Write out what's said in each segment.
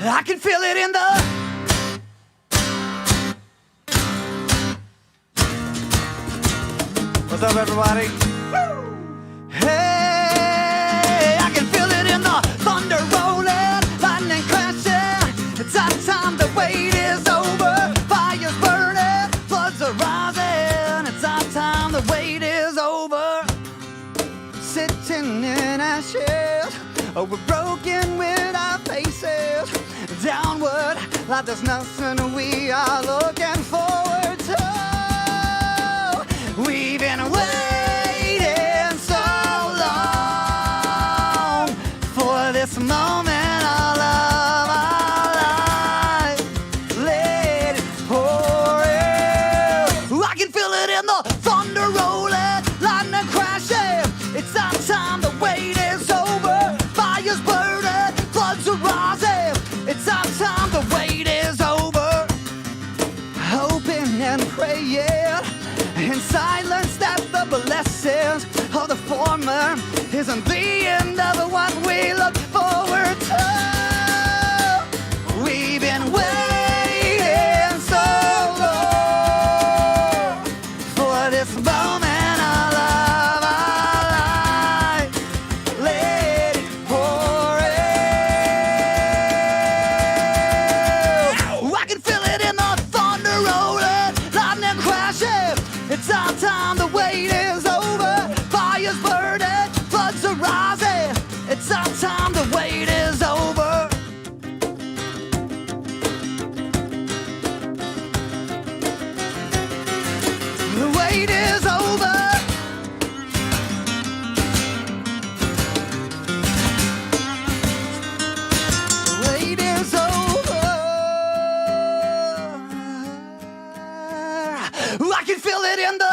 I can feel it in the... What's up, everybody? Hey, I can feel it in the thunder rolling, lightning crashing. It's our time, the wait is over. Fire's burning, floods are rising. It's our time, the wait is over. Sitting in ashes, oh, we're broken with our faces downward, like there's nothing we are looking forward to. We've been waiting so long for this moment all of our life. Let it pour in. I can feel it in the thunder rolling, lightning crashing. It's our time, the wait is over. Fire's burning, floods are rising. It's our time, the wait is over. Hoping and praying in silence that the blessings of the former isn't the end of what we look forward to. We've been waiting so long for this moment all of our life. Let it pour in. I can feel it in the thunder rolling, lightning crashing. It's our time, the wait is over. Fire's burning, floods are rising. It's our time, the wait is over. The wait is over. The wait is over. I can feel it in the...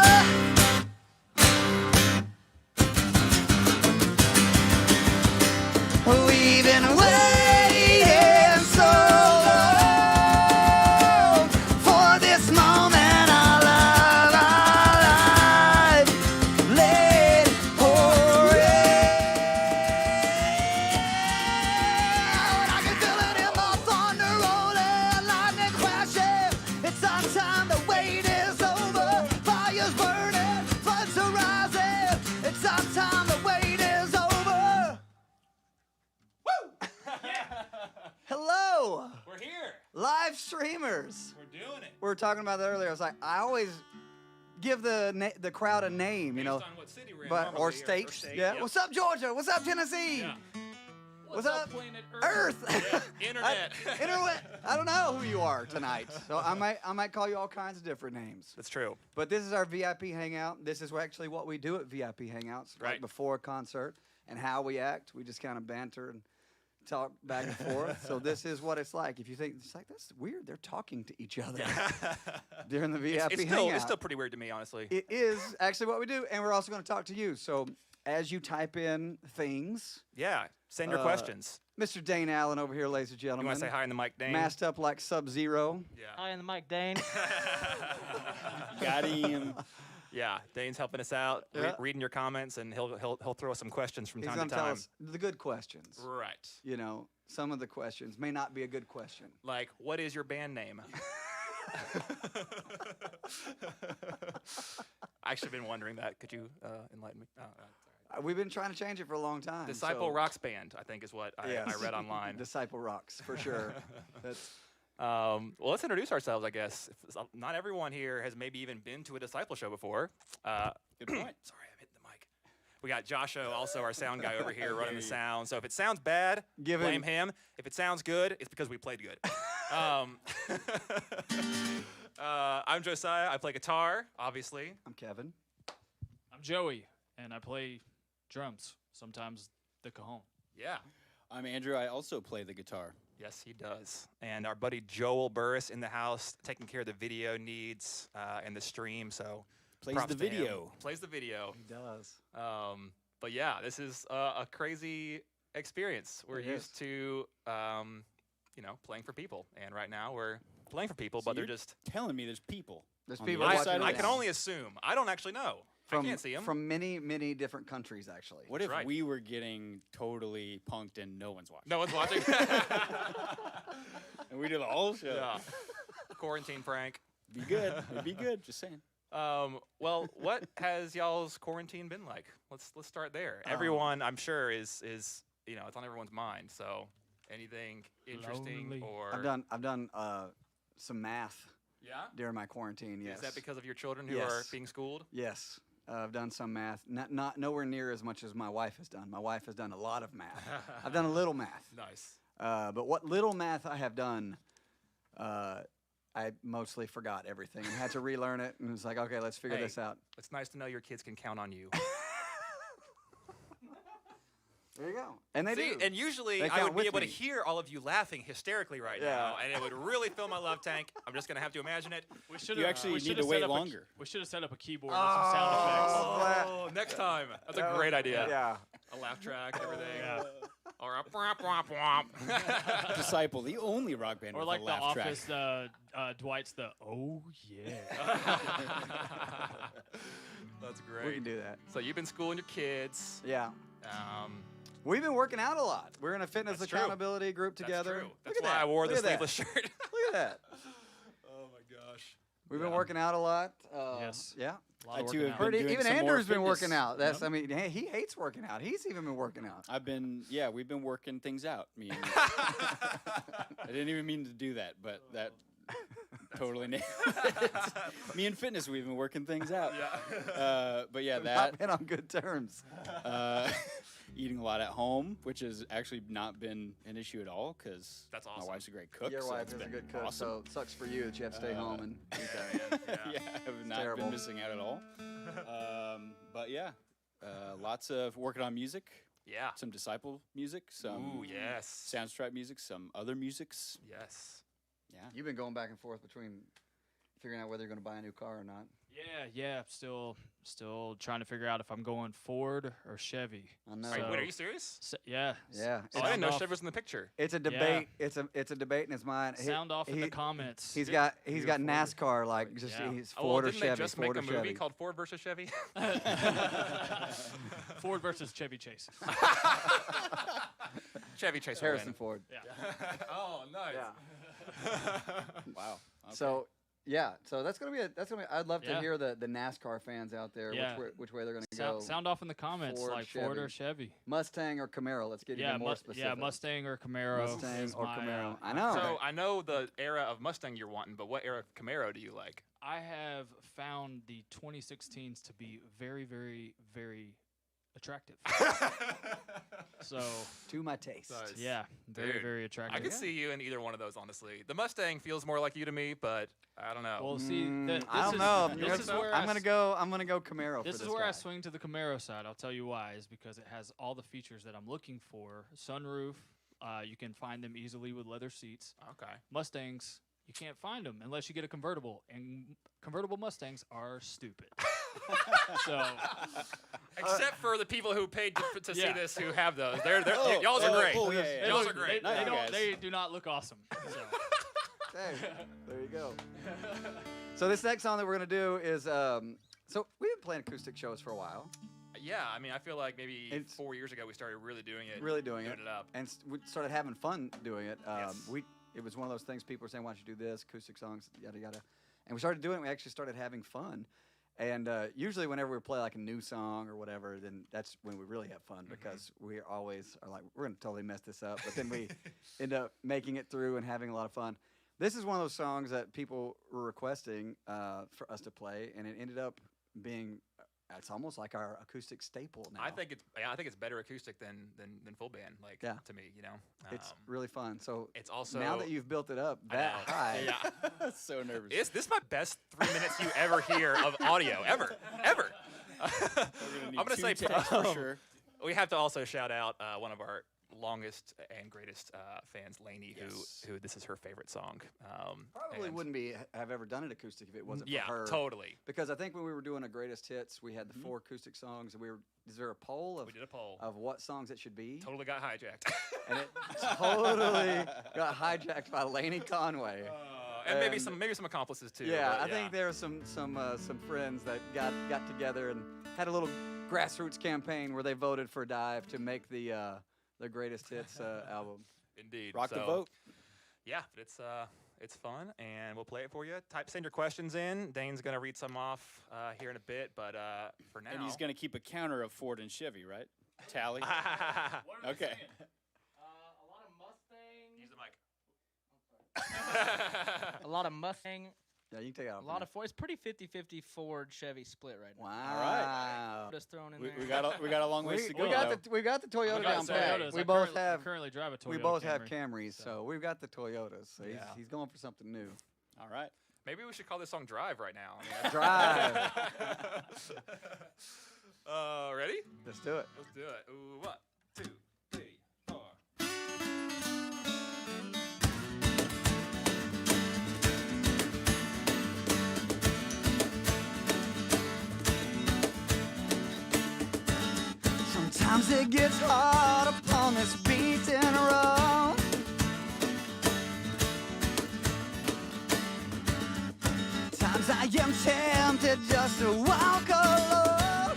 We've been waiting so long for this moment all of our life. Let it pour in. I can feel it in the thunder rolling, lightning crashing. It's our time, the wait is over. Fire's burning, floods are rising. It's our time, the wait is over. Hello, We're here. live streamers. We're doing it. We were talking about that earlier. I was like, I always give the crowd a name, you know, Based on what city we're in but normally, or states. state, Yeah. yep. What's up, Georgia? What's up, Tennessee? Yeah. What's up, planet Earth? Yeah, internet. Internet. I don't know who you are tonight, so I might call you all kinds of different names. That's true. But this is our VIP hangout. This is actually what we do at VIP hangouts, right Right. before a concert, and how we act. We just kind of banter and talk back and forth. So this is what it's like. If you think it's like that's weird, they're talking to each other during the VIP hangout. It's still pretty weird to me, honestly. It is actually what we do, and we're also going to talk to you. So as you type in things, Yeah. Send your questions. Mr. Dane Allen over here, ladies and You gentlemen, want to say hi in the mic, Dane? masked up like Sub-Zero. Yeah. Hi in the mic, Dane. Got him. Yeah. Dane's helping us out, Yeah. reading your comments, and he'll throw us some questions from He's time going to to tell time. us the good questions. Right. You know, some of the questions may not be a good question. Like, what is your band name? I actually been wondering that. Could you enlighten me? Oh, sorry. We've been trying to change it for a long time. Disciple so- Rocks Band, I think, is what Yes. I read online. Disciple Rocks, for sure. That's Well, let's introduce ourselves, I guess. Not everyone here has maybe even been to a Disciple show before. Good point. Sorry, I'm hitting the mic. We got Josho, also our sound guy over here, running the sound. So if it sounds bad, Give blame him- him. If it sounds good, it's because we played good. I'm Josiah. I play guitar, obviously. I'm Kevin. I'm Joey, and I play drums, sometimes the cajon. Yeah. I'm Andrew. I also play the guitar. Yes, he does. And our buddy Joel Burris in the house, taking care of the video needs and the stream. So Plays props the to him. video. Plays the video. He does. But yeah, this is a crazy experience. We're It used is. to, playing for people, and right now we're playing for people, So but they're you're just. telling me there's people. There's on the people other watching side of I this. can only assume. I don't actually know. I can't see 'em. From many, many different countries, actually. What if right. we were getting totally punked and no one's watching? No one's watching. And we do the whole show. Yeah. Quarantine prank. Be good. It'd be good. Just saying. Well, what has y'all's quarantine been like? Let's start there. Everyone, I'm sure, is it's on everyone's mind. So, anything interesting Lonely. or I've done some math yeah? during my quarantine. Yes. Is that because of your children who Yes. are being schooled? Yes. I've done some math. Not nowhere near as much as my wife has done. My wife has done a lot of math. I've done a little math. Nice. But what little math I have done, I mostly forgot everything and had to relearn it. And it was like, okay, let's figure Hey. this out. It's nice to know your kids can count on you. There you go. And they See, do. and usually They I count would be with able me. to hear all of you laughing hysterically right Yeah. now, and it would really fill my love tank. I'm just gonna have to imagine it. We should You actually need to wait longer. We should have set up a keyboard with some sound effects. Oh, next time. That's a great idea. Yeah. A laugh track and everything. Yeah. Or a womp womp womp. Disciple, the only rock band Or with like a the laugh track. Office, Dwight's the oh yeah. That's We great. can do that. So you've been schooling your kids. Yeah. Um, We've been working out a lot. We're in a fitness That's true. accountability group together. That's true. Look That's at why that. I wore the Look at that. sleeveless shirt. Look at that. Oh my gosh. We've been Yeah. working out a lot. Yes. Yeah. A lot I of too working have out. been Pretty, doing even some more Andrew's been fitness. working out. That's. Yep. I mean, hey, he hates working out. He's even been working out. We've been working things out. Me and I didn't even mean to do that, but that totally nailed it. Me and fitness, we've been working things out. But yeah, We've that not been on good terms. eating a lot at home, which has actually not been an issue at all because That's my awesome. wife's a great cook. Your so wife it's is a been good cook, awesome. so it sucks for you that you have to stay home and eat that. Yeah, I've not terrible. been missing out at all. But yeah, lots of working on music, Yeah. some Disciple music, some Ooh, yes. Soundstripe music, some other musics. Yes. Yeah. You've been going back and forth between figuring out whether you're going to buy a new car or not. Yeah. Still trying to figure out if I'm going Ford or Chevy. I know. Wait, So- are you serious? Yeah. Yeah. Oh, I didn't know Sound off- Chevy was in the picture. It's a debate. It's a debate in his mind. Sound off in the comments. He's You're got Ford. NASCAR like just Yeah. he's Oh, well, Ford or didn't they Chevy. just Ford make or a movie Chevy. called Ford versus Chevy? Ford versus Chevy Chase. Chevy Chase will Harrison win. Ford. Yeah. Oh, nice. Wow. Okay. So yeah, so that's gonna be I'd love to Yeah. hear the NASCAR fans out there Yeah. which way they're gonna go. Sound off in the comments, Ford, like Ford or Chevy. Mustang or Camaro. Let's get even more specific. Yeah, Mustang or Camaro. Mustang is or my, Camaro. I know. So I know the era of Mustang you're wanting, but what era of Camaro do you like? I have found the 2016s to be very, very, very attractive. So to my taste. Nice. yeah, very, Dude, very attractive. I could see you in either one of those, honestly. The Mustang feels more like you to me, but I don't know. Well, see, I don't know. This is where I'm gonna go Camaro. This for is this where guy. I swing to the Camaro side. I'll tell you why. Is because it has all the features that I'm looking for. Sunroof. You can find them easily with leather seats. Okay. Mustangs, you can't find them unless you get a convertible, and convertible Mustangs are stupid. So Except for the people who paid to see Yeah. this who have those. They're Oh, y'all's are oh, great. oh, yeah, yeah. they, Y'all's look- are great. they Nice don't. guys. They do not look awesome. So. Hey, there you go. So this next song that we're gonna do is so we've been playing acoustic shows for a while, Yeah, I mean, I feel like maybe It's- 4 years ago we started really doing it. really doing it, it up. and we started having fun doing it. Yes. It was one of those things people were saying, "Why don't you do this acoustic songs?" Yada yada, and we started doing it. We actually started having fun. And usually, whenever we play like a new song or whatever, then that's when we really have fun because we always are like, we're gonna totally mess this up, but then we end up making it through and having a lot of fun. This is one of those songs that people were requesting for us to play, and it ended up being it's almost like our acoustic staple now. I think it's better acoustic than full band. Like Yeah. to me, you know. it's really fun. So It's also now that you've built it up I that know. high, Yeah. So nervous. This is my best 3 minutes you ever hear of audio ever. We're I'm gonna two say takes for sure. we have to also shout out one of our longest and greatest fans, Lainey, Yes. who this is her favorite song. probably and- wouldn't have ever done it acoustic if it wasn't Yeah, for her. totally. Because I think when we were doing a greatest hits, we had the 4 acoustic songs, and is there a poll We did a poll. of what songs it should be? Totally got hijacked. And it totally got hijacked by Lainey Conway. And maybe some accomplices too. Yeah, but I think there are some friends that got together and had a little grassroots campaign where they voted for Dive to make the greatest hits album. Indeed. Rock the So, vote. Yeah, but it's fun, and we'll play it for you. Send your questions in. Dane's gonna read some off here in a bit, but for now. And he's going to keep a counter of Ford and Chevy, right? Tally. Okay. A lot of Mustang. Use the mic. A lot of Mustang, Yeah, you can take it out. a lot of Ford. It's pretty 50-50 Ford Chevy split right now. Wow. Just thrown in We there. got a long ways to go. We got though. we got the Toyota got down the pat. Toyotas. We I both currently- have I currently drive a Toyota. we both have Camry. Camrys, so we've got the Toyotas. So Yeah. he's going for something new. All right. Maybe we should call this song "Drive" right now. I mean, Drive. Ready? Let's do it. Let's do it. Ooh, 1, 2, 3, 4. Sometimes it gets hard upon this beaten road. Times I am tempted just to walk alone.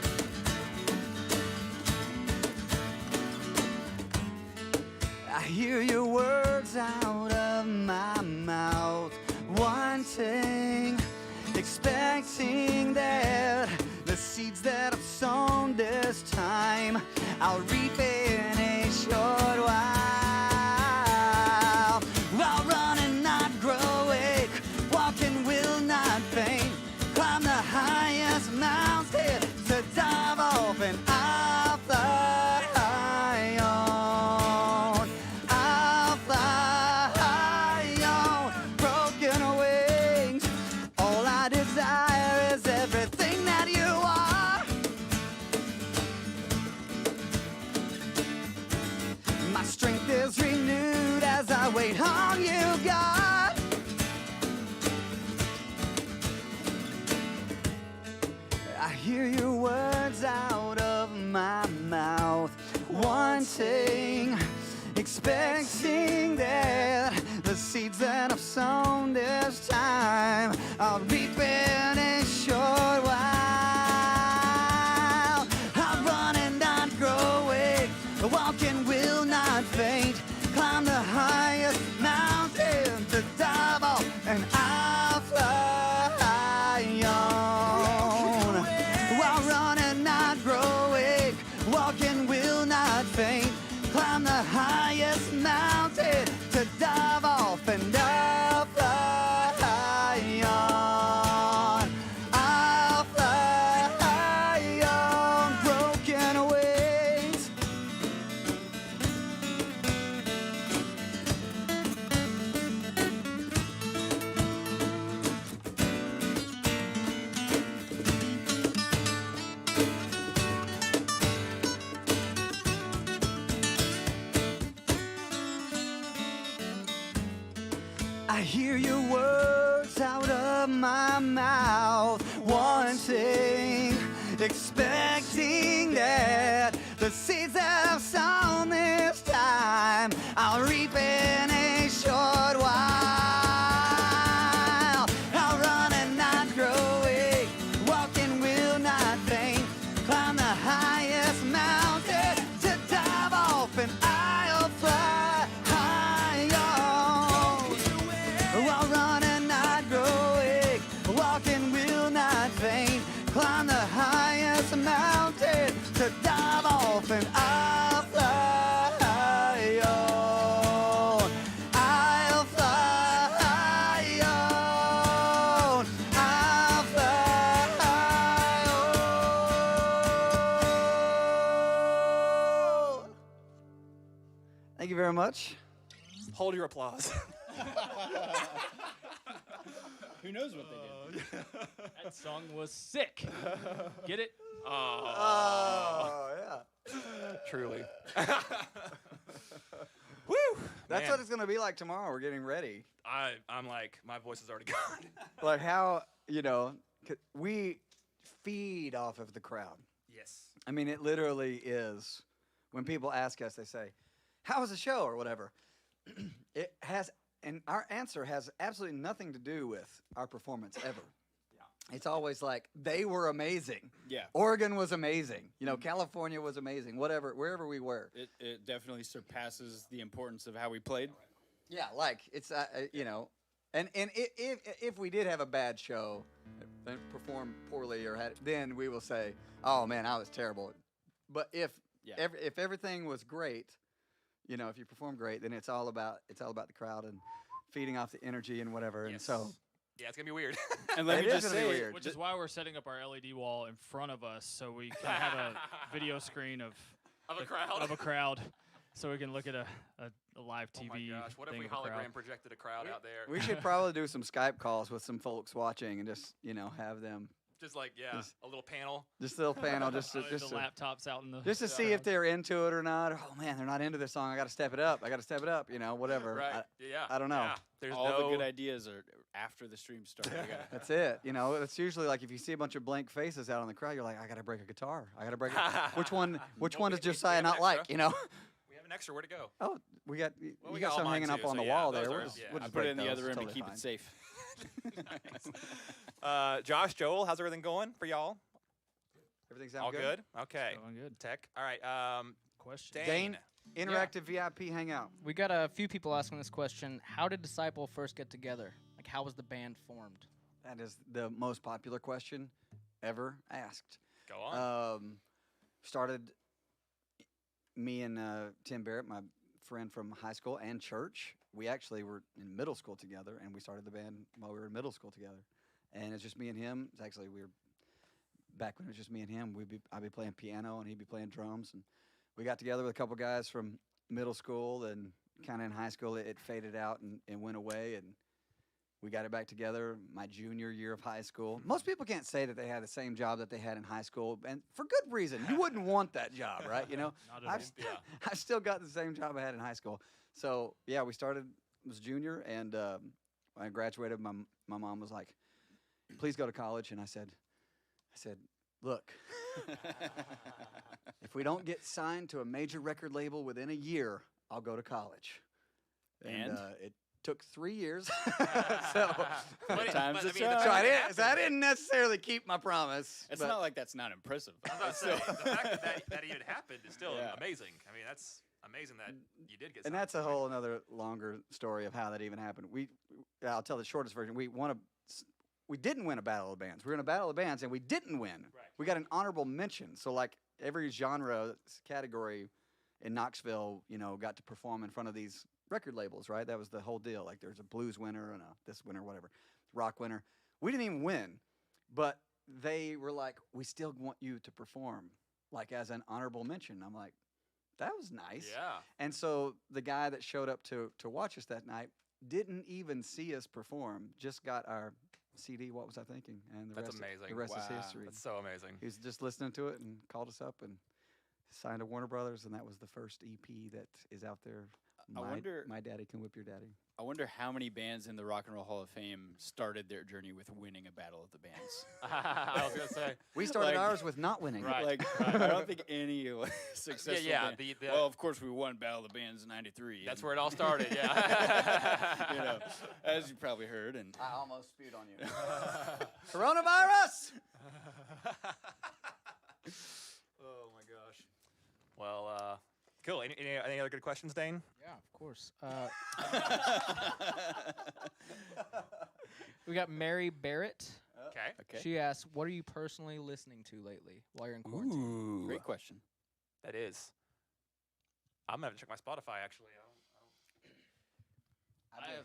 I hear your words out of my mouth, wanting, expecting that the seeds that I've sown this time I'll reap in a short while. While running, not grow weak, walking will not faint, climb the highest mountain to dive off and I'll fly on. I'll fly on broken wings. All I desire is everything that you are. My strength is renewed as I wait on you, God. I hear your words out of my mouth, wanting, expecting that the seeds that I've sown this time I'll reap in a short while. I'll run and not grow weak, walking will not faint, climb the highest mountain to dive off and I'll fly on. While running, not grow weak, walking will not faint, climb the highest mountain to dive off and I'll fly on. I'll fly on broken wings. I hear your words out of my mouth, wanting, expecting that the seeds that I've sown this time I'll reap in a short while. I'll run and not grow weak, walking will not faint, climb the highest mountain to dive off and I'll fly high on. While running, not grow weak, walking will not faint, climb the highest mountain to dive off and I'll fly on. I'll fly on. I'll fly on. Thank you very much. Hold your applause. Who knows what they did? That song was sick. Get it? Oh, yeah. Truly. Woo! That's Man, what it's going to be like tomorrow. We're getting ready. I'm like, my voice is already gone. Like how, we feed off of the crowd. Yes. I mean, it literally is. When people ask us, they say, how was the show or whatever? It has and our answer has absolutely nothing to do with our performance ever. It's always like they were amazing. Yeah. Oregon was amazing. You know, California was amazing. Whatever, wherever we were. It definitely surpasses the importance of how we played. Yeah, like it's you know, and if we did have a bad show, and performed poorly or then we will say, oh man, I was terrible. But if if everything was great, you know, if you perform great, then it's all about the crowd and feeding off the energy and whatever. And so. Yeah, it's gonna be weird. And let It me is just gonna be say, weird. Which is why we're setting up our LED wall in front of us, so we can have a video screen of Of a crowd. crowd, so we can look at a live TV. Oh my gosh! What if thing we of a crowd. hologram projected a crowd out there? We should probably do some Skype calls with some folks watching and just, you know, have them Just like a little panel. just a little panel just to, The just to, laptops out in the. just to see if they're into it or not. Oh man, they're not into this song. I got to step it up. You know, whatever. Right. I don't know. Yeah. There's all no the good ideas are after the stream starts. That's it. You know, it's usually like if you see a bunch of blank faces out in the crowd, you're like, I got to break a guitar. I got to break it. Which one does Josiah have an not like, extra. you know? We have an extra. Where'd it go? Oh, we got Well, you we got got all some mine hanging up too, on so the yeah, wall those there. are- We'll just, yeah. we'll I just put it break in the those. other room Totally to keep fine. it safe. Josh, Joel, how's everything going for y'all? Everything sound All good? Okay. Going good. Tech. All right. Question. Dane. Interactive VIP hangout. We got a few people asking this question. How did Disciple first get together? Like, how was the band formed? That is the most popular question ever asked. Go on. Started me and Tim Barrett, my friend from high school and church. We actually were in middle school together, and we started the band while we were in middle school together. And it's just me and him. It's actually we were back when it was just me and him. I'd be playing piano and he'd be playing drums, and we got together with a couple guys from middle school, and kind of in high school it faded out and went away, and we got it back together my junior year of high school. Most people can't say that they had the same job that they had in high school, and for good reason. You wouldn't want that job, right? You know, Not at all. I still got the same job I had in high school. So yeah, we started was junior, and when I graduated, my mom was like, "Please go to college," and I said, "Look, if we don't get signed to a major record label within a year, I'll go to college." And? It took 3 years. So, Times it's so up. I didn't necessarily keep my promise. It's but not like that's not impressive. I was about to say, the fact that even happened is still Yeah. amazing. I mean, that's amazing that you did get. and signed that's a to whole another longer story of how that even happened. I'll tell the shortest version. We didn't win a battle of the bands. We were in a battle of the bands and we didn't win. Right. We got an honorable mention. So like every genre category in Knoxville, you know, got to perform in front of these record labels, right? That was the whole deal. Like there's a blues winner and a this winner, whatever, rock winner. We didn't even win, but they were like, we still want you to perform like as an honorable mention. I'm like, that was nice. Yeah. And so the guy that showed up to watch us that night didn't even see us perform, just got our CD, What Was I Thinking? And the That's rest, amazing. The rest Wow. is history. That's so amazing. He was just listening to it and called us up and signed to Warner Brothers, and that was the first EP that is out there. I wonder- My Daddy Can Whip Your Daddy. I wonder how many bands in the Rock and Roll Hall of Fame started their journey with winning a battle of the bands. I was gonna say. We started Like- ours with not winning. Right. Like, I don't think any successful yeah. band- The well, of course, we won Battle of the Bands in '93. that's where it all started. Yeah. you know, as you probably heard. And I almost spewed on you. Coronavirus! Oh my gosh. Well, cool. Any other good questions, Dane? Yeah, of course. We got Mary Barrett. Okay. okay, She asks, "What are you personally listening to lately while you're in quarantine?" great question. That is. I'm gonna have to check my Spotify actually.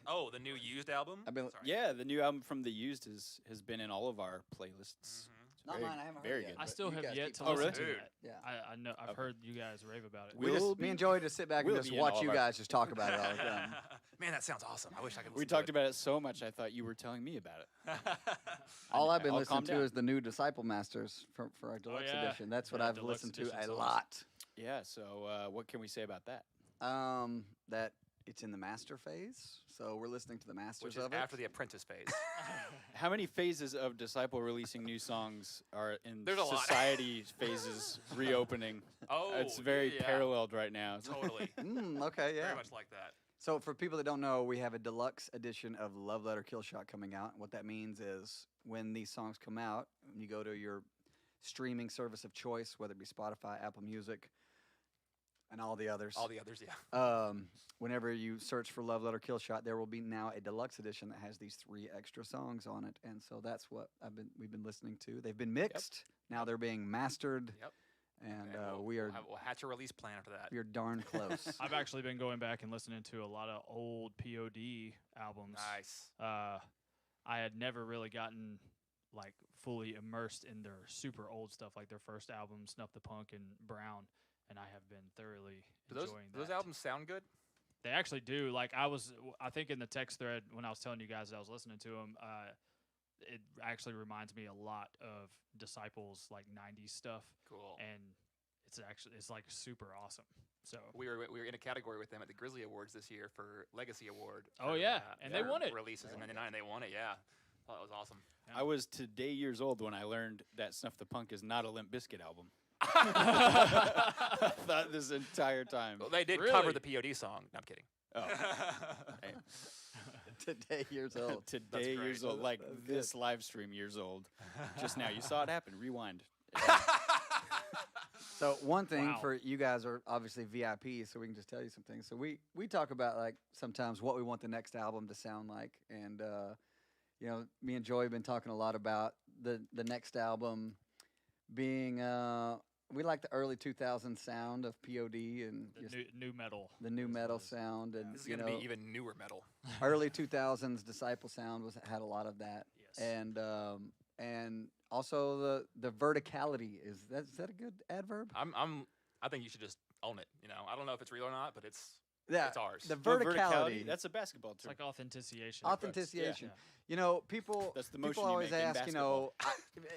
Oh, the new Used album. I've been- Sorry. Yeah, the new album from The Used has been in all of our playlists. It's Not very- mine, I haven't heard very it yet. good. I but still you have guys yet keep to talking. listen really? to Dude. that. Yeah. I know. I've Okay. heard you guys rave about it. Me and Joey just sit back and we'll just be in watch all you of our- guys just talk about it all the time. Man, that sounds awesome. I wish I could. We listen talked to about it so much, I thought you were telling me about it. All I've been I'll listening calm to down. is the new Disciple Masters for our deluxe yeah. edition. That's what Yeah, I've deluxe listened to edition a songs. lot. Yeah, so what can we say about that? That it's in the master phase, so we're listening to the masters Which is of it. after the apprentice phase. How many phases of Disciple releasing new songs are in There's a lot. society phases reopening? Oh, It's very yeah. paralleled right now. Totally. Okay, yeah. Very much like that. So for people that don't know, we have a deluxe edition of Love Letter Kill Shot coming out. What that means is when these songs come out, when you go to your streaming service of choice, whether it be Spotify, Apple Music, and all the others. All the others, yeah. Whenever you search for Love Letter Kill Shot, there will be now a deluxe edition that has these 3 extra songs on it, and so that's what we've been listening to. They've been mixed. Now they're being mastered. Yep. And we'll hatch a release plan after that. we're darn close. I've actually been going back and listening to a lot of old POD albums. Nice. I had never really gotten like fully immersed in their super old stuff, like their first album, Snuff the Punk and Brown, and I have been thoroughly enjoying Do those that. albums sound good? They actually do. Like I think in the text thread when I was telling you guys I was listening to them, it actually reminds me a lot of Disciples, like 90s stuff. Cool. And it's like super awesome. So We were in a category with them at the Grizzly Awards this year for Legacy Award. Oh, for, yeah, and they for won it. Releases in '99, they won it. Yeah, thought it was awesome. Yeah. I was today years old when I learned that Snuff the Punk is not a Limp Bizkit album. I thought this entire time. Well, they did Really? cover the POD song. No, I'm kidding. Oh. Hey, Today years old. today great. years old, like That's this live stream years old. Just now, you saw it happen. Rewind. So one thing Wow. for you guys are obviously VIPs, so we can just tell you some things. So we talk about like sometimes what we want the next album to sound like, and you know, me and Joey have been talking a lot about the next album being we like the early 2000s sound of POD and The just new metal. the new is what metal it is. sound, and This is you gonna know, be even newer metal. early 2000s Disciple sound had a lot of that, Yes. and also the verticality is that a good adverb? I think you should just own it. You know, I don't know if it's real or not, but it's Yeah, ours. the Well, verticality. That's a basketball It's term. like authentication. Authentication. Yeah. You know, people. That's the motion people you always make in ask. You know,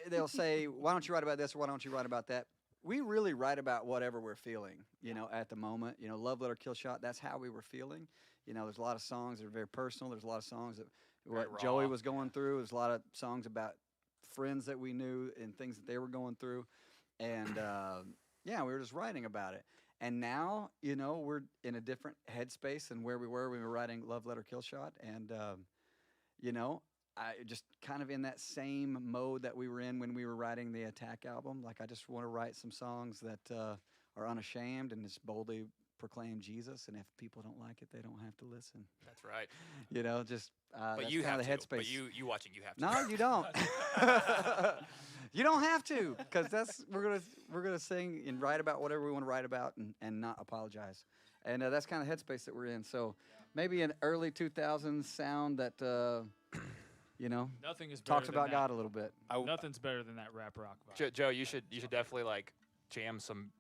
they'll say, "Why don't you write about this or why don't you write about that?" We really write about whatever we're feeling. You know, at the moment. You know, Love Letter Kill Shot. That's how we were feeling. You know, there's a lot of songs that are very personal. There's a lot of songs that Very what Joey raw. was going through. There's a lot of songs about friends that we knew and things that they were going through, and yeah, we were just writing about it. And now, you know, we're in a different headspace than where we were when we were writing Love Letter Kill Shot. And, you know, I just kind of in that same mode that we were in when we were writing the Attack album. Like, I just want to write some songs that are unashamed and just boldly proclaim Jesus. And if people don't like it, they don't have to listen. That's right. You know, just But that's you kind have of to. the headspace. But you watching, you have to. No, you don't. You don't have to, because we're gonna sing and write about whatever we want to write about and not apologize, and that's kind of headspace that we're in. So maybe an early 2000s sound that you know Nothing is better talks than about that. God a little bit. Nothing's better than that rap rock vibe. Joe, you should definitely like jam some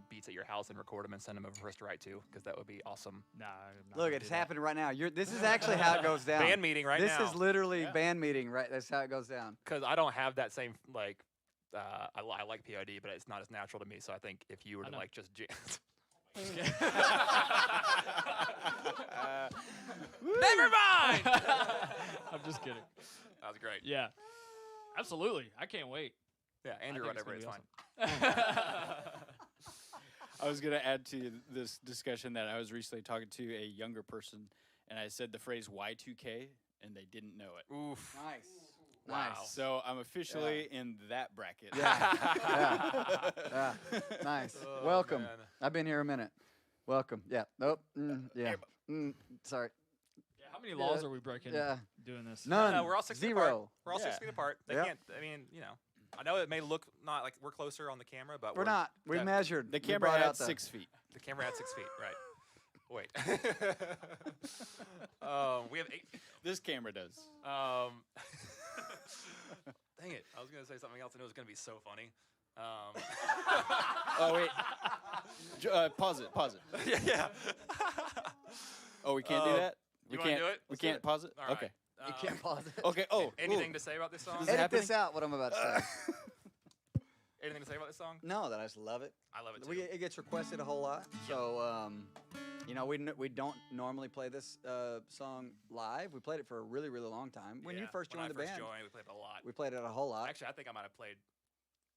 beats at your house and record them and send them over for us to write to, because that would be awesome. Nah, I'm not Look, gonna it's do that. happening right now. This is actually how it goes down. Band meeting right this now. is literally Yeah. band meeting, right? That's how it goes down. Because I don't have that same like. I like POD, but it's not as natural to me. So I think if you were I to know. like just jam. Never mind. I'm just kidding. That was great. Yeah, absolutely. I can't wait. Yeah, Andrew, think it's whatever, it's gonna fine. I was going to add to this discussion that I was recently talking to a younger person, and I said the phrase Y2K, and they didn't know it. Oof. Nice. Wow. Nice. So I'm officially in that bracket. Yeah. Nice. Oh, Welcome. man. I've been here a minute. Welcome. Yeah. Nope. Yeah. Sorry. Yeah, how many laws Yeah. are we breaking Yeah. doing this? None. No, we're all 6 feet Zero. apart. We're all 6 Yeah. feet apart. They Yep. can't. I mean, you know. I know it may look not like we're closer on the camera, but We're not. We def- measured. The We camera brought had out the- 6 feet. The camera had 6 feet, right? Wait. We have 8 feet. This camera does. Dang it! I was gonna say something else, and it was gonna be so funny. Oh, wait. Pause it. Pause it. yeah. Oh, we can't do that? You We wanna can't do it? We Let's do can't it. pause it? All right. Okay. You can't pause it. Okay. Oh. Anything ooh. to say about this song? Is it Edit happening? this out. What I'm about to say. Anything to say about this song? No, that I just love it. I love it too. It gets requested a whole lot. So, you know, we don't normally play this song live. We played it for a really, really long time. When you Yeah, first when joined I the first band, joined, we played it a lot. we played it a whole lot. Actually, I think I might have played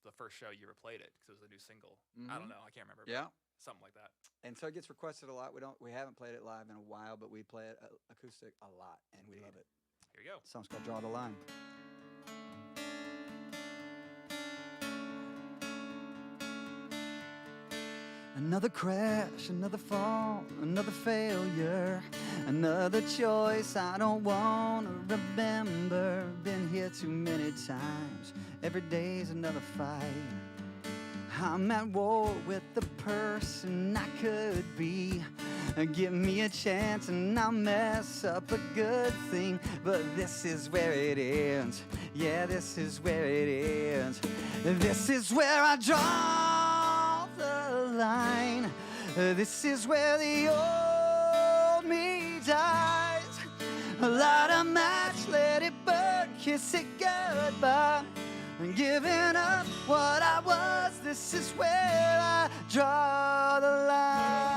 the first show you ever played it because it was a new single. I don't know. I can't remember. but Yeah. Something like that. And so it gets requested a lot. We haven't played it live in a while, but we play it acoustic a lot, and we love it. Here you go. The song's called Draw the Line. Another crash, another fall, another failure, another choice I don't want to remember. Been here too many times, every day's another fight. I'm at war with the person I could be. Give me a chance and I'll mess up a good thing. But this is where it ends. Yeah, this is where it ends. This is where I draw the line. This is where the old me dies. Light a match, let it burn, kiss it goodbye. Giving up what I was, this is where I draw the line.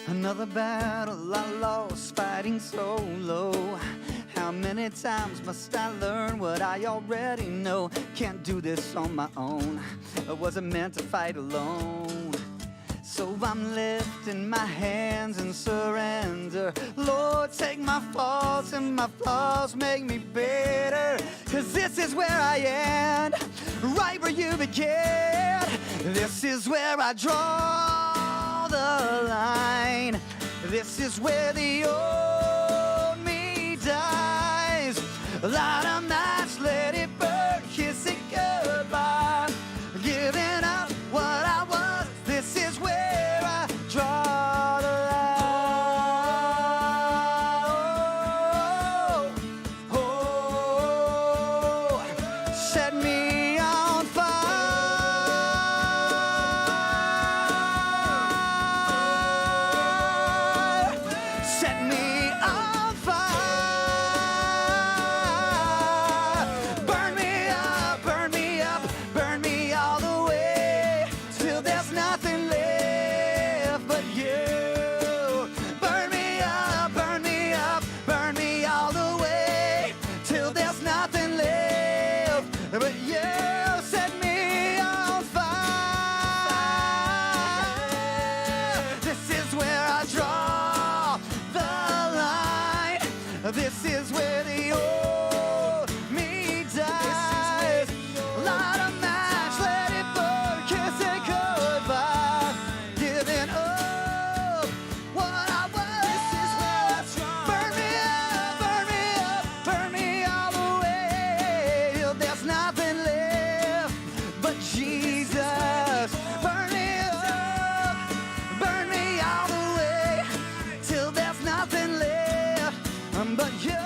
Another battle I lost, fighting solo. How many times must I learn what I already know? Can't do this on my own. I wasn't meant to fight alone. So I'm lifting my hands in surrender. Lord, take my faults and my flaws, make me better. 'Cause this is where I end, right where you began. This is where I draw the line. This is where the old me dies. Light a match, let it burn, kiss it goodbye. Giving up what I was, this is where I draw the line. Oh, set me on fire. Set me on fire. Burn me up, burn me up, burn me all the way till there's nothing left but you. Burn me up, burn me up, burn me all the way till there's nothing left but you. Set me on fire. This is where I draw the line. This is where the old me dies. Light a match, let it burn, kiss it goodbye. Giving up what I was. This is where I draw. Burn me up, burn me up, burn me all the way till there's nothing left but Jesus. Burn me up, burn me all the way till there's nothing left but you.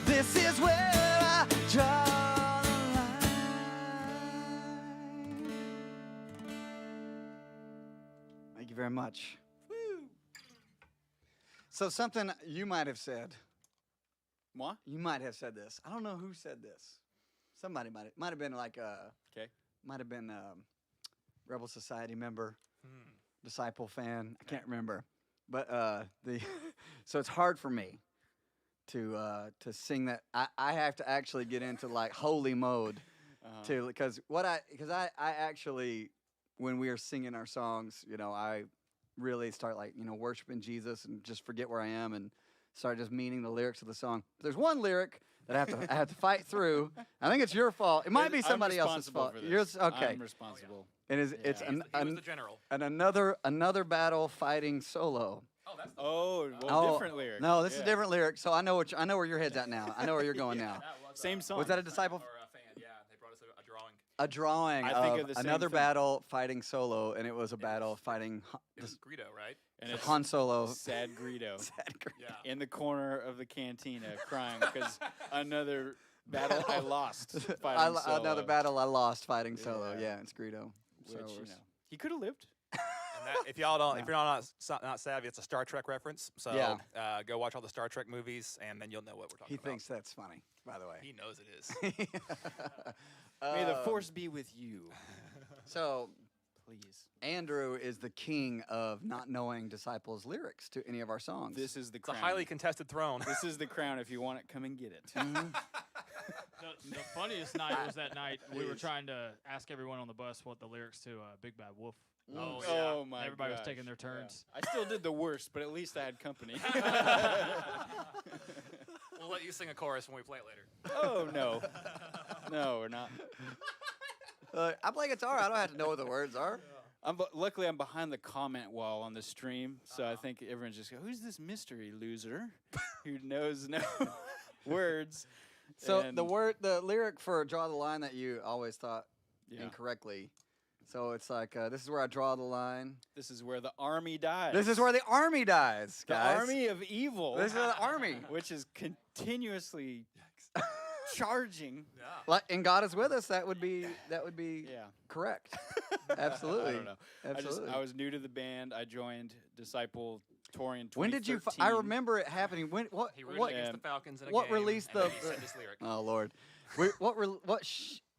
This is where I draw the line. Thank you very much. So something you might have said. Moi? You might have said this. I don't know who said this. Somebody might have been like Okay. might have been Rebel Society member, Disciple fan. I can't remember, but so it's hard for me to sing that. I have to actually get into like holy mode to because I actually when we are singing our songs, you know, I really start like worshiping Jesus and just forget where I am and start just meaning the lyrics of the song. But there's one lyric that I have to fight through. I think it's your fault. It might be somebody else's fault. Yours, okay. I'm responsible. It is. It's He was the general. another battle fighting solo. Oh, that's the Oh, well, Oh, different lyric. No, this is Yeah. a different lyric. So I know where your head's at now. I know where you're going now. Same song. Was that a disciple? or a fan. Yeah, they brought us a drawing. A drawing I think of of the same another thing. battle fighting solo, and it was a battle fighting It was Greedo, right? And it's Han Solo. Sad Greedo Yeah. in the corner of the cantina crying because another battle I lost fighting solo. Another battle I lost fighting solo. Yeah. Yeah, it's Greedo. Which, So it's- he could have lived. And that, if y'all don't, if you're not savvy, it's a Star Trek reference. So Yeah. go watch all the Star Trek movies, and then you'll know what we're talking he about. thinks that's funny, by the way. He knows it is. May the force be with you. So Please. Andrew is the king of not knowing Disciples' lyrics to any of our songs. This is the It's a crown. highly contested throne. This is the crown. If you want it, come and get it. The funniest night was that night we were Please. trying to ask everyone on the bus what the lyrics to Big Bad Wolf. Oh, Oh my! Everybody was gosh. taking their Yeah. turns. I still did the worst, but at least I had company. We'll let you sing a chorus when we play it later. Oh no, no, we're not. I play guitar. I don't have to know what the words are. Luckily, I'm behind the comment wall on the stream, so I think everyone's just go, "Who's this mystery loser who knows no words?" So And- the lyric for "Draw the Line" that you always thought Yeah. incorrectly. So it's like, this is where I draw the line. This is where the army dies. This is where the army dies, the guys. army of evil. This is the army. which is continuously charging. Yeah. Like, and God is with us. That would be Yeah. correct. Absolutely. I don't know. Absolutely. I was new to the band. I joined Disciple touring in 2013. When did you? I remember it happening. When? What? He rooted What? against Yeah. the Falcons in a what game, released and then the- he said this lyric. Oh Lord. What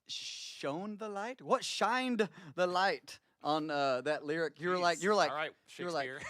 shone the light? What shined the light on that lyric? You were like, All right, you were like- Shakespeare.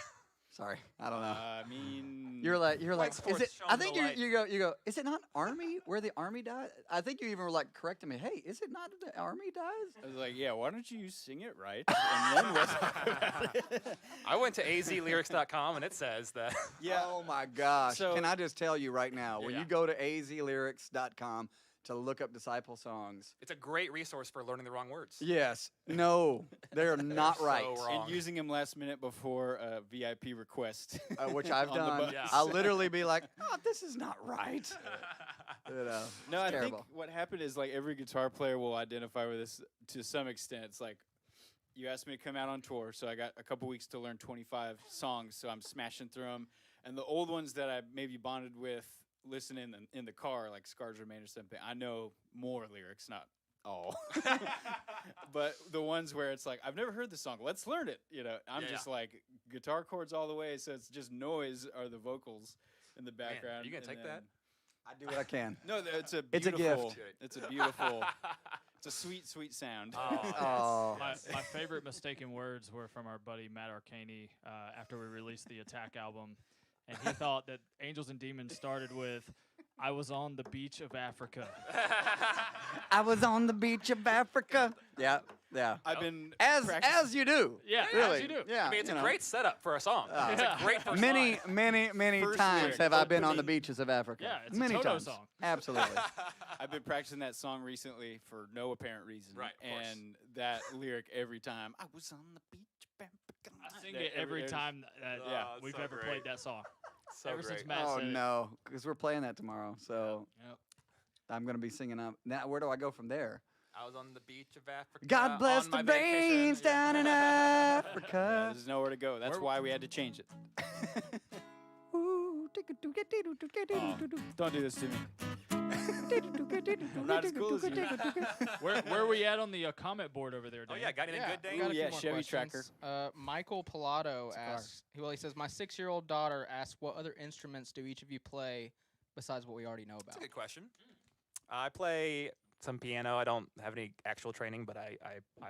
sorry, I don't know. I mean, You're like, Lights is forth it? I shone think the you light. go. Is it not army where the army died? I think you even were like correcting me. Hey, is it not the army dies? I was like, yeah, why don't you sing it right? And then we'll talk about it. I went to azlyrics.com and it says that. Yeah. Oh my gosh! So- Can I just tell you right now? When Yeah. you go to azlyrics.com to look up Disciple songs, It's a great resource for learning the wrong words. yes, no, they're not so right. wrong. And using him last minute before a VIP request. Which I've on the done. bus. Yeah. I'll literally be like, "Oh, this is not right." You know, No, it's I terrible. think what happened is like every guitar player will identify with this to some extent. It's like you asked me to come out on tour, so I got a couple weeks to learn 25 songs, so I'm smashing through them. And the old ones that I maybe bonded with listening in the car, like Scars Remain or something, I know more lyrics, not all. But the ones where it's like, I've never heard the song, let's learn it. You know, I'm Yeah, just like guitar chords all the way, so it's just noise are the vocals in the Man, background. you gonna and take that? then- I do what I can. No, it's a It's a beautiful. gift. It's a beautiful. It's a sweet, sweet sound. Oh, My favorite mistaken words were from our buddy Matt Arcaney after we released the Attack album. And he thought that Angels and Demons started with, I was on the beach of Africa. I was on the beach of Africa. Yeah, yeah. I've been As you do. Yeah, really. as you do. Yeah, I mean, it's you a know. great setup for a song. It's Yeah. a great first Many, line. many First times lyric, have I been on the opening. beaches of Africa. Yeah, it's a many Toto times. song. Absolutely. I've been practicing that song recently for no apparent reason. Right, of course. And that lyric every time. I was on the beach of Africa. I sing That it every time Yeah. it's we've so ever great. played that song. So ever great. since Matt Oh said it. no, because we're playing that tomorrow. So Yep. I'm gonna be singing up. Now, where do I go from there? I was on the beach of Africa. God bless on the my vacation. rains down in Yeah, Africa. there's nowhere to go. That's Where- why we had to change it. Ooh, Don't do this to me. I'm not as cool as you. Where are we at on the comment board over there, Oh Dan? yeah, got anything Yeah, good, we Dane? got a Ooh, few yeah, more Chevy questions. Michael Pilato a car. asks, he says, my 6-year-old daughter asks, what other instruments do each of you play besides what we already know That's about? a good question. I play some piano. I don't have any actual training, but I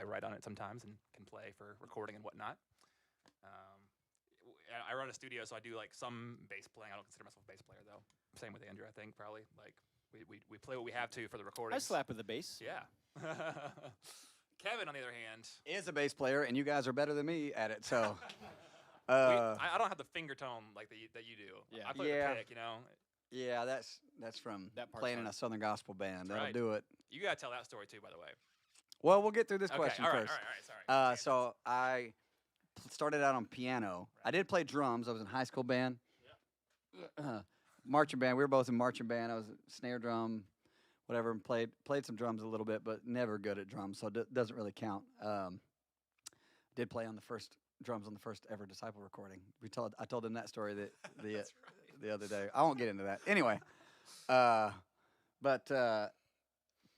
write on it sometimes and can play for recording and whatnot. I run a studio, so I do like some bass playing. I don't consider myself a bass player though. Same with Andrew, I think probably. Like we play what we have to for the I recordings. slap with the bass. Yeah. Kevin, on the other hand, Is a bass player, and you guys are better than me at it. So, I don't have the finger tone like that you do. Yeah. I play Yeah. the pick, you know. yeah, that's from That part's playing in hard. a Southern gospel band. That'll right. do it. You gotta tell that story too, by the way. Well, we'll get through this Okay, question all right, first. all right, sorry. So I started out on piano. I did play drums. I was in high school band, marching band. We were both in marching band. I was snare drum, whatever, and played some drums a little bit, but never good at drums, so it doesn't really count. Did play on the first drums on the first ever Disciple recording. I told them that story the other day. I won't get into that anyway. But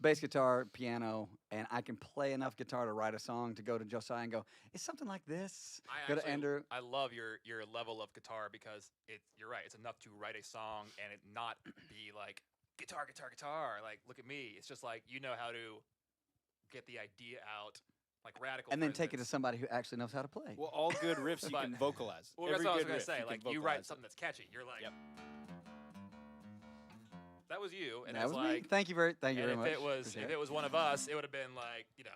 bass guitar, piano, and I can play enough guitar to write a song to go to Josiah and go, it's something like this. Go to Andrew. I love your level of guitar because you're right. It's enough to write a song and it not be like guitar. Like look at me. It's just like you know how to get the idea out like radical. and then for take it to instance. somebody who actually knows how to play. Well, all good riffs you But- can vocalize. Well, that's Every what I was good gonna riff say. you Like can you vocalize write it. something that's catchy. You're like, Yep. that was you, and that it's was like, me. Thank you very and much. if it was Appreciate if it was one of us, it would have been like, you know,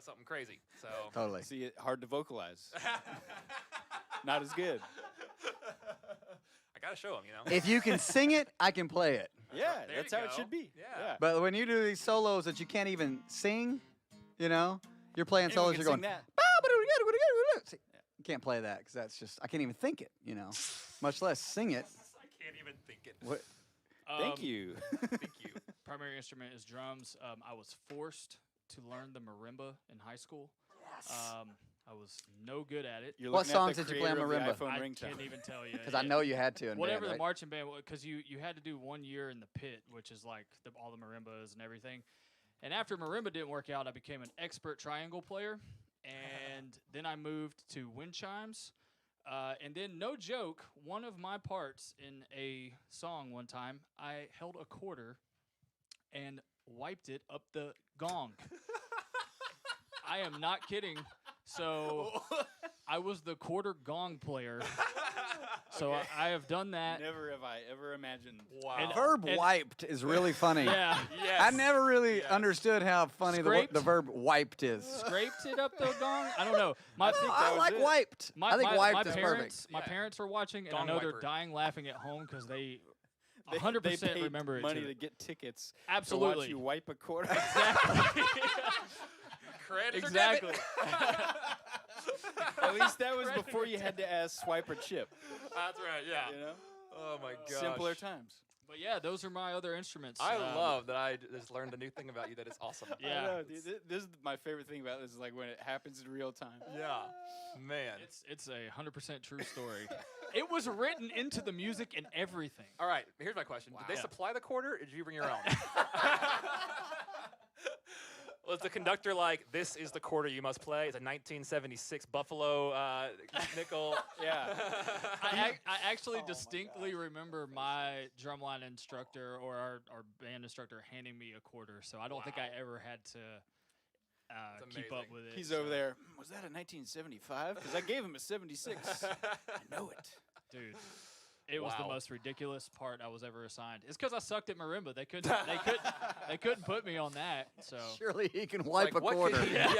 something crazy. So Totally. See, hard to vocalize. Not as good. I gotta show him, you know. If you can sing it, I can play it. Yeah, There that's you how it go. should be. Yeah. But when you do these solos that you can't even sing, you know, you're playing Anyone solos, can you're going, sing that. See, you can't play that because that's just, I can't even think it, you know, much less sing it. I can't even think it. What? Thank you. Thank you. Primary instrument is drums. I was forced to learn the marimba in high school. I was no good at it. You're What looking songs at the did you play on creator of the marimba? iPhone I ringtone. can't even tell you. Because I know you had to in whatever band, the right? marching band, because you had to do 1 year in the pit, which is like all the marimbas and everything. And after marimba didn't work out, I became an expert triangle player, and then I moved to wind chimes. And then, no joke, one of my parts in a song one time, I held a quarter and wiped it up the gong. I am not kidding. So I was the quarter gong player. So I have done that. Never have I ever imagined. Wow. And- Verb and- wiped is really funny. Yeah. Yes. I never really Yes. understood how funny the Scraped? verb wiped is. Scraped it up the gong. I don't know. My I like it. wiped. I think wiped my is parents, perfect. my Yeah. parents are watching, and Gong I know they're wiper. dying laughing at home because they They 100% paid remember it money too. to get tickets to Absolutely. watch you wipe a quarter. Exactly. Credit or exactly. debit? At least that was Credit before or you had to ask swipe or chip. That's right. Yeah. You know, Oh my gosh. simpler times. But yeah, those are my other instruments. I love that I just learned a new thing about you that is awesome. I Yeah. know, dude, this is my favorite thing about this is like when it happens in real time. Yeah. Man. It's a 100% true story. It was written into the music and everything. All right. Here's my question. Did they Yeah. supply the quarter, or did you bring your own? Was the conductor like, this is the quarter you must play? It's a 1976 Buffalo nickel. Yeah. I actually distinctly remember my drumline instructor or our band instructor handing me a quarter, so I don't think I ever had to keep up amazing. with it. He's so- over there. Was that a 1975? Because I gave him a 76. I know it. Dude. It was the Wow. most ridiculous part I was ever assigned. It's because I sucked at marimba. They couldn't put me on that. So Surely he can wipe Like, a what could quarter. he- yeah.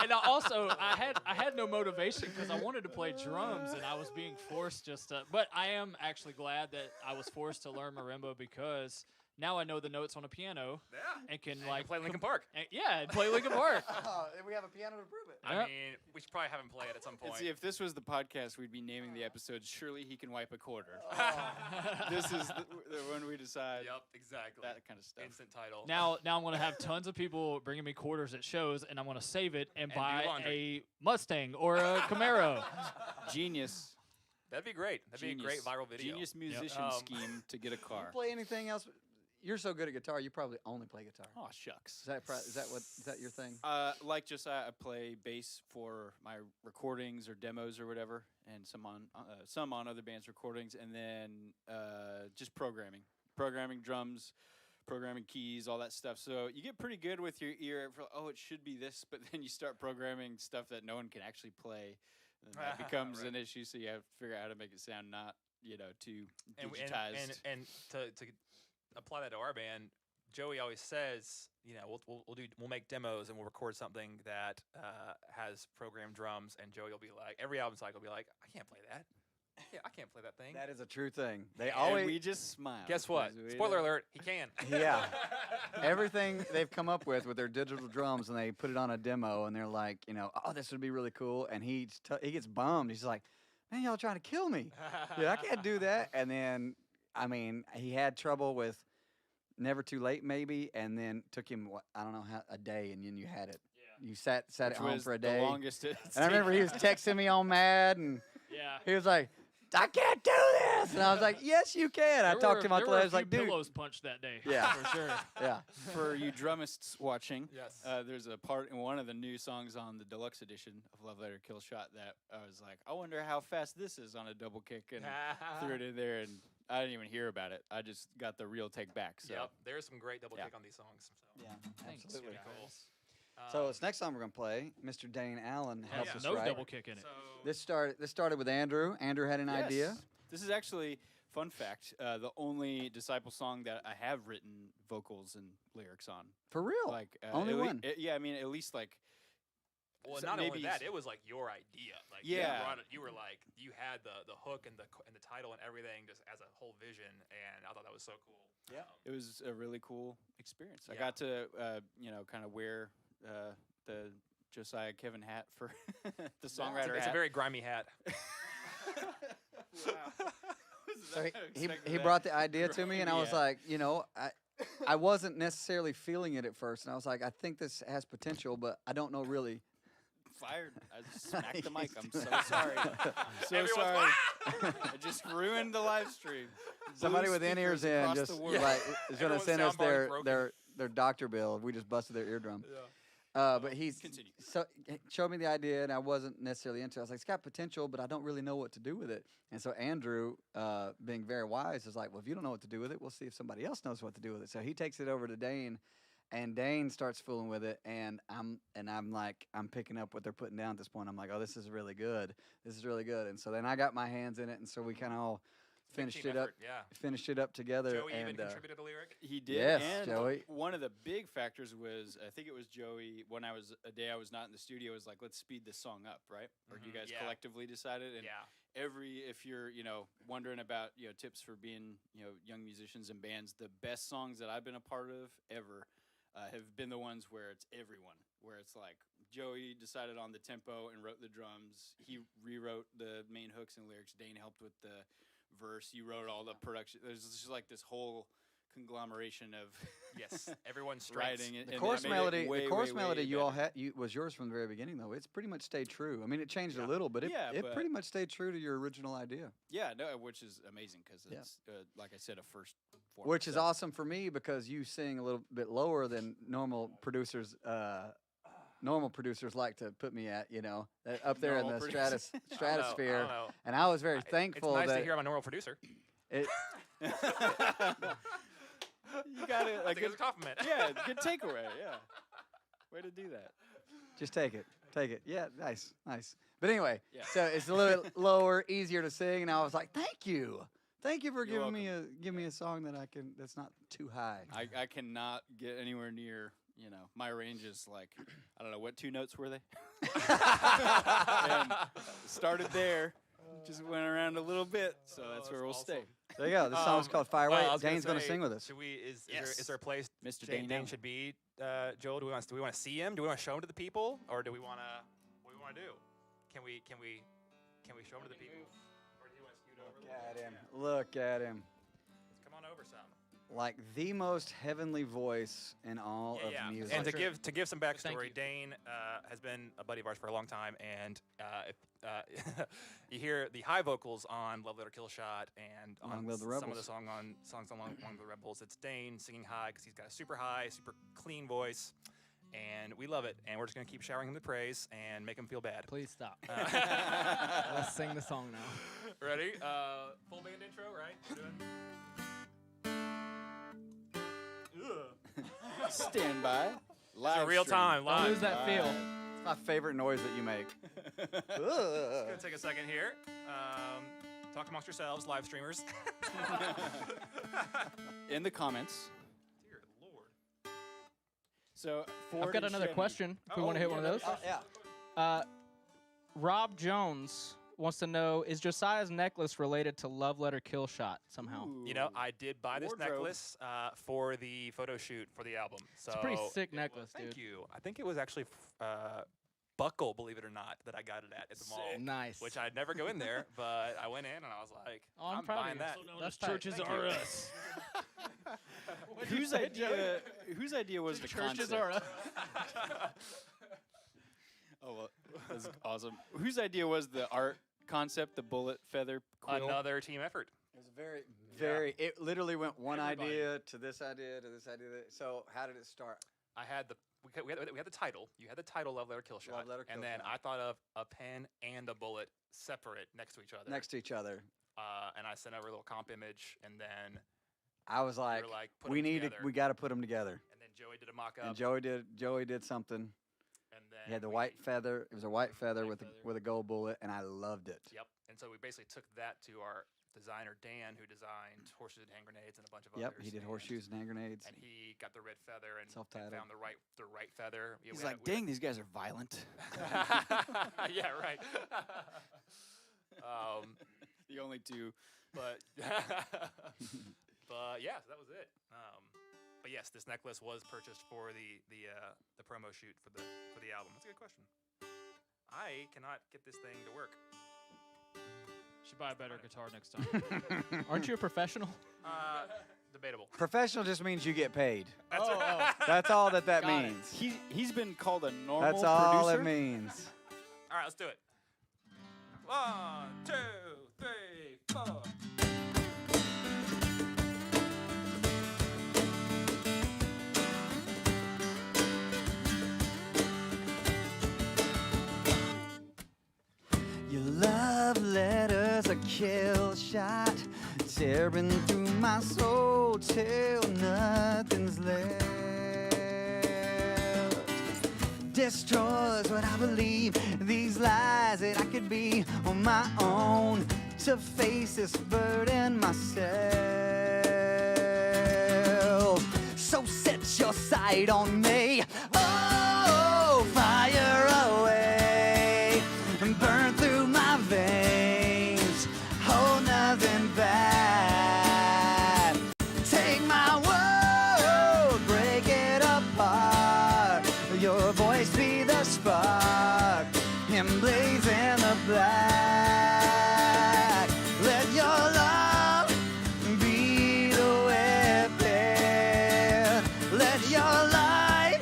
and I had no motivation because I wanted to play drums and I was being forced just to. But I am actually glad that I was forced to learn marimba because now I know the notes on a piano Yeah. and can And like play Linkin Park. and play Linkin Park. We have a piano to prove it. I Yep. mean, we should probably have him play it at some And point. see, if this was the podcast, we'd be naming the episode "Surely He Can Wipe a Quarter." This is the one we decide. Yep, exactly. That kind of stuff. Instant title. Now I'm gonna have tons of people bringing me quarters at shows, and I'm gonna save it and do buy laundry. a Mustang or a Camaro. Genius. That'd be great. That'd be a great viral video. Genius musician Um, scheme to get a car. Play anything else? You're so good at guitar, you probably only play guitar. Oh shucks. Is that your thing? Like Josiah, I play bass for my recordings or demos or whatever, and some on other bands' recordings, and then just programming drums, programming keys, all that stuff. So you get pretty good with your ear. For, it should be this, but then you start programming stuff that no one can actually play, and that becomes Right. an issue. So you have to figure out how to make it sound not too and, digitized. and to apply that to our band, Joey always says, we'll make demos and we'll record something that has programmed drums, and Joey will be like, every album cycle will be like, I can't play that. Yeah, I can't play that thing. That is a true thing. They And always we just smile. Guess what? 'cause we Spoiler don't- alert, he can. Yeah. Everything they've come up with their digital drums, and they put it on a demo, and they're like, this would be really cool. And he gets bummed. He's like, man, y'all trying to kill me. Yeah, I can't do that. And then, he had trouble with Never Too Late, maybe, and then took him, a day, and then you had it. Yeah. You sat at Which home was for a the day. longest it's And I remember he was texting me all mad, and Yeah. he was like, I can't do this. And I was like, yes, you can. I talked to him after that. I was like, dude. pillows punched that day. Yeah. for sure. Yeah. For you drummists watching, Yes. there's a part in one of the new songs on the deluxe edition of Love Letter Kill Shot that I was like, I wonder how fast this is on a double kick, and threw it in there, and I didn't even hear about it. I just got the real take back. So Yep, there's some great double Yeah. kick on these songs. So. Yeah, Thanks, absolutely. guys. Cool. So this next song we're gonna play, Mr. Dane Allen helps yeah. us No write. double kick in it. So This started with Andrew. Andrew had an idea. Yes. This is actually, fun fact, the only Disciple song that I have written vocals and lyrics on. For real. Like Only at lea- one? yeah, I mean at least like. well, so not only maybe that, s- it was like your idea. Like Yeah. you were like you had the hook and the title and everything just as a whole vision, and I thought that was so cool. Yeah. It was a really cool experience. I Yeah. got to, kind of wear the Josiah Kevin hat for the songwriter It's hat. a very grimy hat. So he brought the idea to me, and I was Yeah. like, I wasn't necessarily feeling it at first, and I was like, I think this has potential, but I don't know really. Fired. I just smacked the mic. I'm He's so doing- sorry. I'm so Everyone's sorry. I just ruined the live stream. Somebody Blue with in ears speakers in across just the world. like is gonna Everyone's send us soundbar is their doctor bill if we just busted their eardrum. But he's Continue. so he showed me the idea, and I wasn't necessarily into it. I was like, it's got potential, but I don't really know what to do with it. And so Andrew, being very wise, is like, well, if you don't know what to do with it, we'll see if somebody else knows what to do with it. So he takes it over to Dane, and Dane starts fooling with it, and I'm picking up what they're putting down at this point. I'm like, oh, this is really good. This is really good. And so then I got my hands in it, and so we kind of all Big finished team it up. effort, Yeah. Finished it up together. Joey even and contributed a lyric. He did. Yes, and Joey. One of the big factors was, I think it was Joey, when I was not in the studio, was like, let's speed this song up, right? Or you Mhm, guys yeah. collectively decided. And Yeah. if you're, wondering about, tips for being, young musicians and bands, the best songs that I've been a part of ever have been the ones where it's everyone, where it's like Joey decided on the tempo and wrote the drums. He rewrote the main hooks and lyrics. Dane helped with the verse. You wrote all the production. There's just like this whole conglomeration of Yes. Everyone's strengths. writing. The and chorus that made it melody, way, the chorus way, melody way you all better. had was yours from the very beginning, though. It's pretty much stayed true. I mean, it changed Yeah. a little, but it Yeah, but- pretty much stayed true to your original idea, Yeah, no, which is amazing because Yeah. it's like I said, a first form. which is So- awesome for me because you sing a little bit lower than normal producers. Normal producers like to put me at, up there in Normal the producers. stratosphere. I don't know. And I was very thankful It's nice that to hear I'm a normal producer. it. You got it. I Like think it's a compliment. yeah, good takeaway. Yeah, way to do that. Just take it. Take it. Yeah, nice, nice. But anyway, Yeah. so it's a little bit lower, easier to sing, and I was like, "Thank you, thank you for You're giving me a song that's not too high." I cannot get anywhere near. My range is like I don't know what 2 notes were they. And started there, just went around a little bit, so that's where we'll stay. There you go. This song's called "Fire well, I Away." was Dane's gonna say, sing with us. Should we? Is Yes. there a place Mr. Dane Dane should be? Joel, do we want to see him? Do we want to show him to the people, or do we want to? What do we want to do? Can we show him to the people, or do you want to scoot over? a little bit? Him. Look at him. Come on over some. Like the most heavenly voice in all of Yeah. music. And to True. give some Thank backstory, you. Dane has been a buddy of ours for a long time, and if you hear the high vocals on "Love Letter Kill Shot" and on Long Live the some of the Rebels. songs on "Long Live the Rebels," it's Dane singing high because he's got a super high, super clean voice, and we love it. And we're just gonna keep showering him with praise and make him feel bad. Please stop. Uh, Let's sing the song now. Ready? Full band intro, right? We're doing- Ugh. Stand by. Live It's a real stream. time, live. lose that feel. It's my favorite noise that you make. Gonna take a second here. Talk amongst yourselves, live streamers. In the comments. Dear Lord. So I've got another question. If we want to hit one of those. Yeah. Rob Jones wants to know: is Josiah's necklace related to Love Letter Kill Shot somehow? You know, I did buy this Wardrobe. necklace for the photo shoot for the album. So It's a pretty sick necklace, Thank dude. you. I think it was actually Buckle, believe it or not, that I got it at the mall. Nice. Which I'd never go in there, but I went in and I was like, Oh, I'm I'm proud of buying you. that. That's tight. churches Thank are you. us. Whose idea was the Churches concept? are us. Oh well, that's awesome. Whose idea was the art concept, the bullet feather quill? Another team effort. It was very. It literally went one Everybody. idea to this idea to this idea. So how did it start? I had we had the title. You had the title "Love Letter Kill Shot," Love Letter and Kill then Shot. I thought of a pen and a bullet separate next to each other. Next to each other. and I sent over a little comp image, and then I was like, were like, put we 'em need together. we got to put them together. and then Joey did a mock-up, And Joey did something. and then He had the we- white feather. It was a white feather White with feather. with a gold bullet, and I loved it. Yep. And so we basically took that to our designer Dan, who designed horseshoes and hand grenades and a bunch of Yep, others. he did and- horseshoes and hand grenades. And he got the red feather and Self-titled. found the right feather. Yeah, He's we had- like, we had- dang, these guys are violent. yeah, right. The only two. but but yeah, so that was it. But yes, this necklace was purchased for the promo shoot for the album. That's a good question. I cannot get this thing to work. Should buy a better guitar next time. Aren't you a professional? Debatable. Professional just means you get paid. That's That's all that Got it. means. He's been called a normal That's all producer. it means. All right, let's do it. 1, 2, 3, 4. Your love letter's a kill shot, tearing through my soul till nothing's left. Destroys what I believe, these lies that I could be on my own to face this burden myself. So set your sight on me, oh, fire away, and burn through my veins, hold nothing back. Take my world, break it apart. Your voice be the spark, emblaze in the black. Let your love be the weapon. Let your light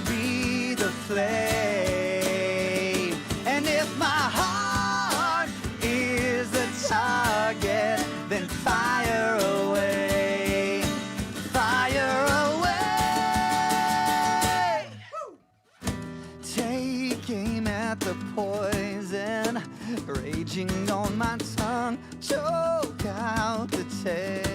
be the flame. And if my heart is the target, then fire away, fire away. Take aim at the poison raging on my tongue, choke out the taste.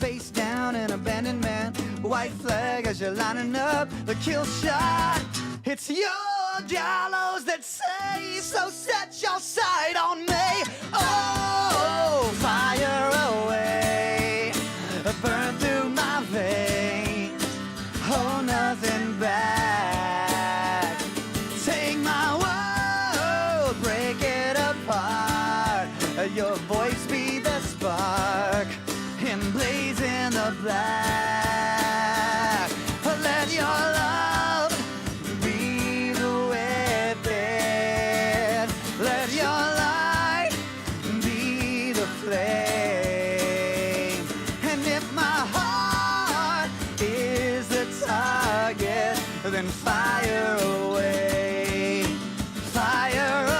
Face down in abandonment, white flag as you're lining up the kill shot. It's your gallows that say, so set your sight on me. Oh, fire away, burn through my veins, hold nothing back. Take my world, break it apart. Your voice be the spark, emblaze in the black. Let your love be the weapon. Let your light be the flame. And if my heart is the target, then fire away, fire away.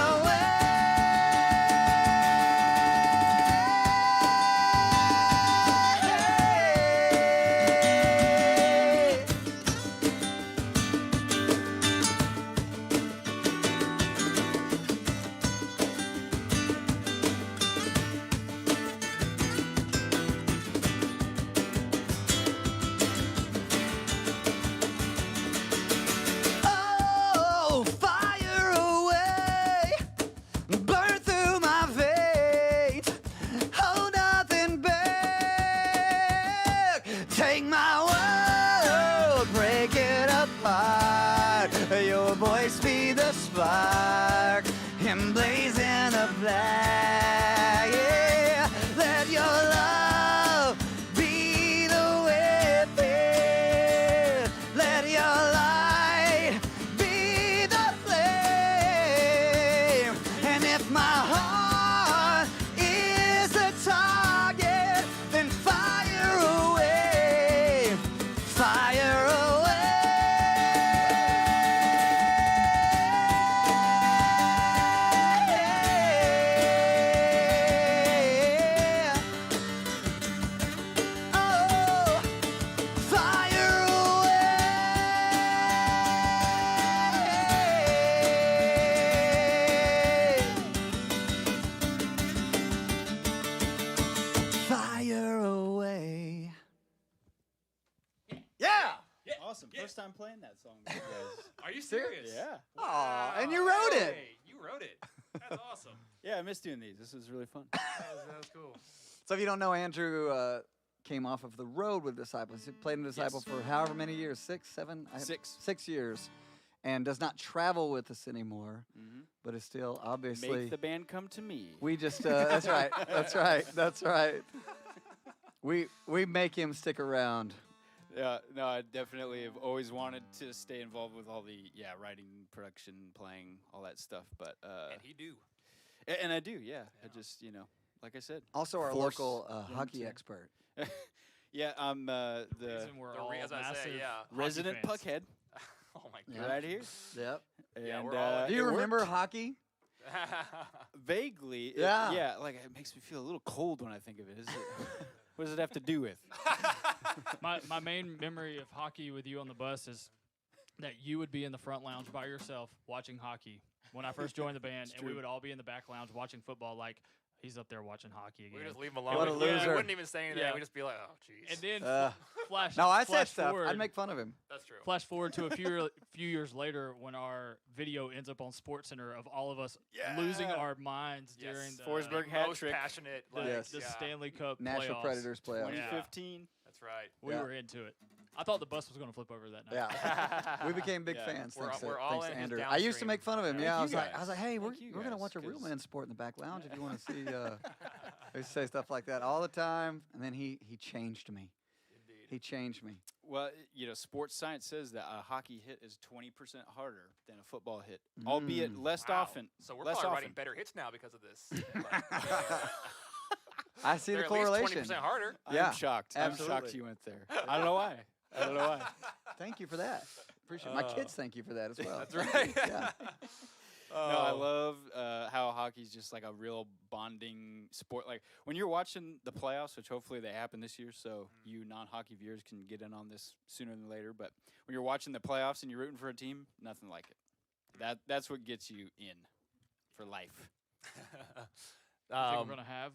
Awesome. Yeah. First time playing that song with you guys. Are you serious? Yeah. Aw, and you wrote it. Hey, you wrote it. That's awesome. Yeah, I miss doing these. This was really fun. That was cool. So if you don't know, Andrew came off of the road with Disciples. He played in Disciple for however many years, 6, 7? 6 years. And does not travel with us anymore, but is still obviously. Make the band come to me. We just, that's right, that's right, that's right. We make him stick around. Yeah, no, I definitely have always wanted to stay involved with all the writing, production, playing, all that stuff. But And he do. and I do, yeah. I just like I said, Also, our force local them hockey to- expert. yeah, I'm the Reason we're the all as I massive say, yeah. hockey resident fans. puckhead Oh my Yeah. god. right here. Yep. Yeah, And, we're all Do you it remember worked. hockey? Vaguely? Yeah. Yeah. Like it makes me feel a little cold when I think of it. What does it have to do with? My main memory of hockey with you on the bus is that you would be in the front lounge by yourself watching hockey when I first joined the band, and we true. would all be in the back lounge watching football. Like he's up there watching hockey again. We would just leave him alone. What a We loser. wouldn't even say anything. Yeah. We'd just be like, oh, jeez. And then Uh, flash. No, I said flash stuff. Forward, I'd make fun of him. That's true. Flash forward to a few years later when our video ends up on SportsCenter of all of us losing Yeah. our minds Yes. during the, Forsberg hat Most trick. passionate. the, Like, Yes. the yeah. Stanley Cup Nashville playoffs. Predators playoffs. 2015. That's right. We Yeah. were into it. I thought the bus was going to flip over that night. Yeah. We became big Yeah. fans We're thanks, all- to, we're all thanks in to his Andrew. I used to downstream. make fun of him. Thank Yeah, you I was guys. like, hey, we're Thank you gonna guys, watch a real 'cause- man sport in the back lounge if you want to see. I used to say stuff like that all the time, and then he changed me. Indeed. He changed me. Well, sports science says that a hockey hit is 20% harder than a football hit, albeit less Wow. often. So we're less probably often. writing better hits now because of this. Like, I see they're the at least correlation. 20% harder. Yeah, I'm shocked. I'm absolutely. shocked you went there. I don't know why. I don't know why. Thank you for that. Appreciate it. My kids thank you for that as well. That's right. Yeah. No, I love how hockey's just like a real bonding sport. Like when you're watching the playoffs, which hopefully they happen this year, so you non-hockey viewers can get in on this sooner than later. But when you're watching the playoffs and you're rooting for a team, nothing like it. That's what gets you in for life. I think we're going to have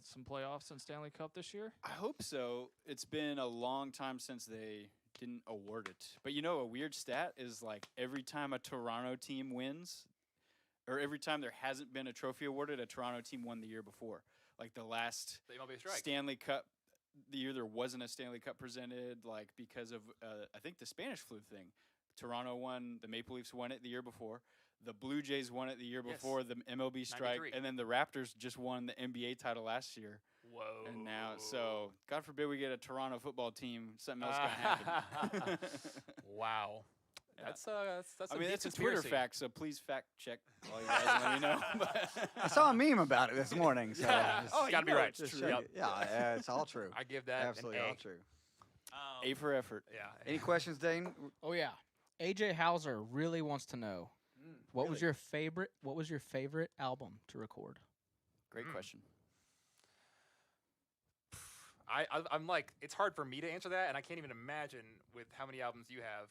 some playoffs in Stanley Cup this year. I hope so. It's been a long time since they didn't award it. But a weird stat is like every time a Toronto team wins, or every time there hasn't been a trophy awarded, a Toronto team won the year before. Like the last The MLB strike. Stanley Cup, the year there wasn't a Stanley Cup presented, like because of I think the Spanish flu thing. Toronto won, the Maple Leafs won it the year before. The Blue Jays won it the year Yes. before the MLB strike, 93. and then the Raptors just won the NBA title last year. Whoa. And now, so God forbid we get a Toronto football team. Something else gonna happen. Wow. Yeah. That's I a mean, deep it's a Twitter conspiracy. fact, so please fact check all you guys let me know. I saw a meme about it this morning. So Yeah. just- Oh, gotta be right. just It's show true. you- Yep. Yeah, it's all true. I give that Absolutely an A. all true. A for effort. Yeah. Any questions, Dane? Oh yeah. AJ Hauser really wants to know what was really? your favorite album to record? Great question. I'm like, it's hard for me to answer that, and I can't even imagine with how many albums you have,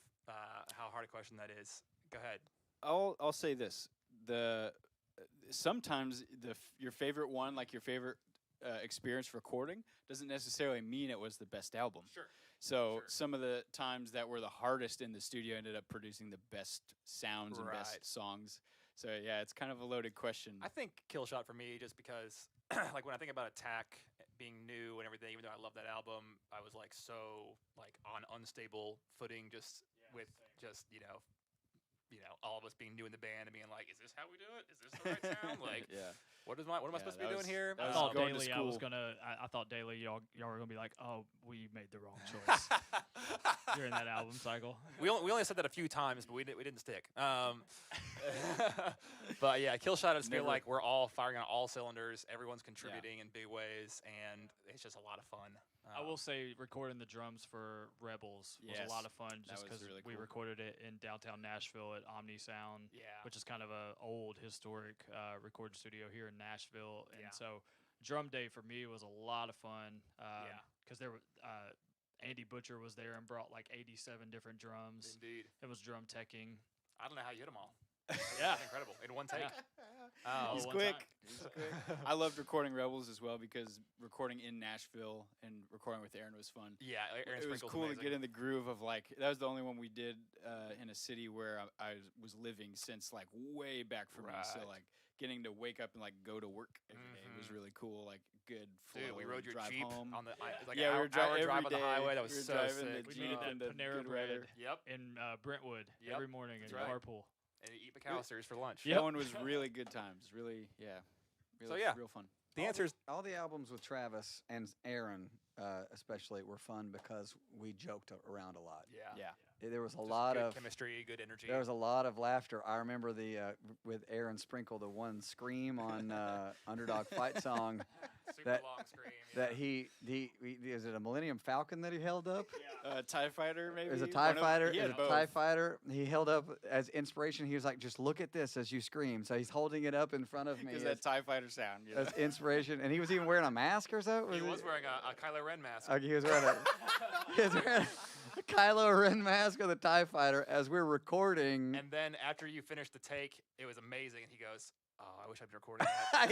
how hard a question that is. Go ahead. I'll say this: sometimes your favorite one, like your favorite experience recording, doesn't necessarily mean it was the best album. Sure. So Sure. some of the times that were the hardest in the studio ended up producing the best sounds and Right. best songs. So yeah, it's kind of a loaded question. I think Kill Shot for me, just because, like, when I think about Attack being new and everything, even though I love that album, I was like so like on unstable footing, just with just all of us being new in the band and being like, is this how we do it? Is this the right sound? Like, yeah. what am I Yeah, supposed to be that doing was- here? that I was thought going to daily I was school. gonna. I thought daily y'all were gonna be like, oh, we made the wrong choice during that album cycle. We only said that a few times, but we didn't stick. But yeah, Kill Shot, I just feel Never- like we're all firing on all cylinders. Everyone's contributing in big ways, and it's just a lot of fun. I will say recording the drums for Rebels was Yes, a lot of fun that just was because really we cool. recorded it in downtown Nashville at Omni Sound, Yeah. which is kind of a old historic recording studio here in Nashville. And Yeah. so Drum Day for me was a lot of fun Yeah. because there were Andy Butcher was there and brought like 87 different drums. Indeed. It was drum teching. I don't know how you hit them all. Yeah. Incredible. In one take. Yeah. Oh, He's one quick. time. He's quick. I loved recording Rebels as well because recording in Nashville and recording with Aaron was fun. yeah, Aaron It was Sprinkle's cool amazing. to get in the groove of like that was the only one we did in a city where I was living since like way back for me. So Right. like getting to wake up and like go to work every day was really cool. Like good flow. Dude, we rode and your drive Jeep home. on the like Yeah, an we were hour every drive on the day, highway. That was we were so driving sick. the We Jeep needed that in the Panera good weather. bread Yep, in Brentwood Yep, every morning that's in right. carpool. and you eat McAllister's for lunch. Yep. That one was really good times. Really, yeah. Really, yeah. real fun. The answer is all the albums with Travis and Aaron, especially, were fun because we joked around a lot. yeah. There was a Just lot good of chemistry, good energy. There was a lot of laughter. I remember with Aaron Sprinkle, the one scream on Underdog Fight Song super that- long scream. that he is it a Millennium Falcon that he held up? TIE Fighter, maybe. It was a One TIE of- Fighter. he It was had a both. TIE Fighter. He held up as inspiration. He was like, just look at this as you scream. So he's holding it up in front of me Because as, that TIE Fighter sound. You know? as inspiration. And he was even wearing a mask or so. He was wearing a Kylo Ren mask. Okay, he was wearing a Kylo Ren mask of the TIE Fighter as we're recording. And then after you finished the take, it was amazing. And he goes, "Oh, I wish I'd been recording that."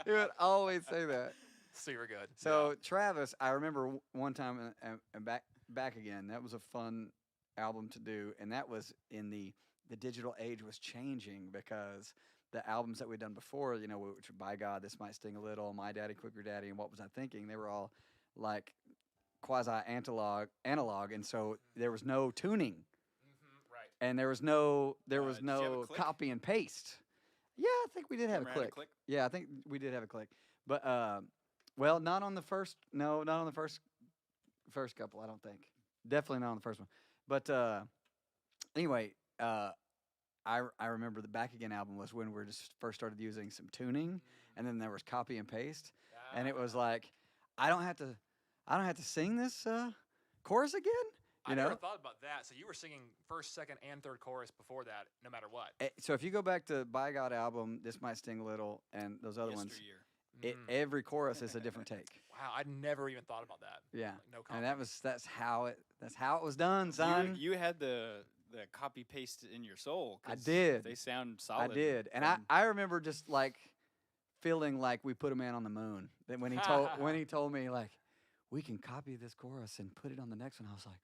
he would always say that. Super good. So Travis, I remember one time and back again. That was a fun album to do, and that was in the digital age was changing because the albums that we'd done before, you know, which By God, This Might Sting a Little, My Daddy, Quicker Daddy, and What Was I Thinking? They were all like quasi analog, and so there was no tuning, right. and there was no did you have a click? copy and paste. Yeah, I think we did have a Camera had a click. Yeah, I think we did have a click, but well, not on the first. No, not on the first couple. I don't think. Definitely not on the first one. But anyway, I remember the Back Again album was when we just first started using some tuning, and then there was copy and paste, and it was like, I don't have to sing this chorus again. I You never know. thought about that. So you were singing first, second, and third chorus before that, no matter what. So if you go back to By God album, This Might Sting a Little, and those other ones, Yesteryear. every chorus is a different take. Wow, I'd never even thought about that. Yeah, Like, no and comment. that's how it was done, son. You had the copy paste in your soul. I 'cause did. They sound solid. I did, and fun. I remember just like feeling like we put a man on the moon. Then when he told me like we can copy this chorus and put it on the next one, I was like,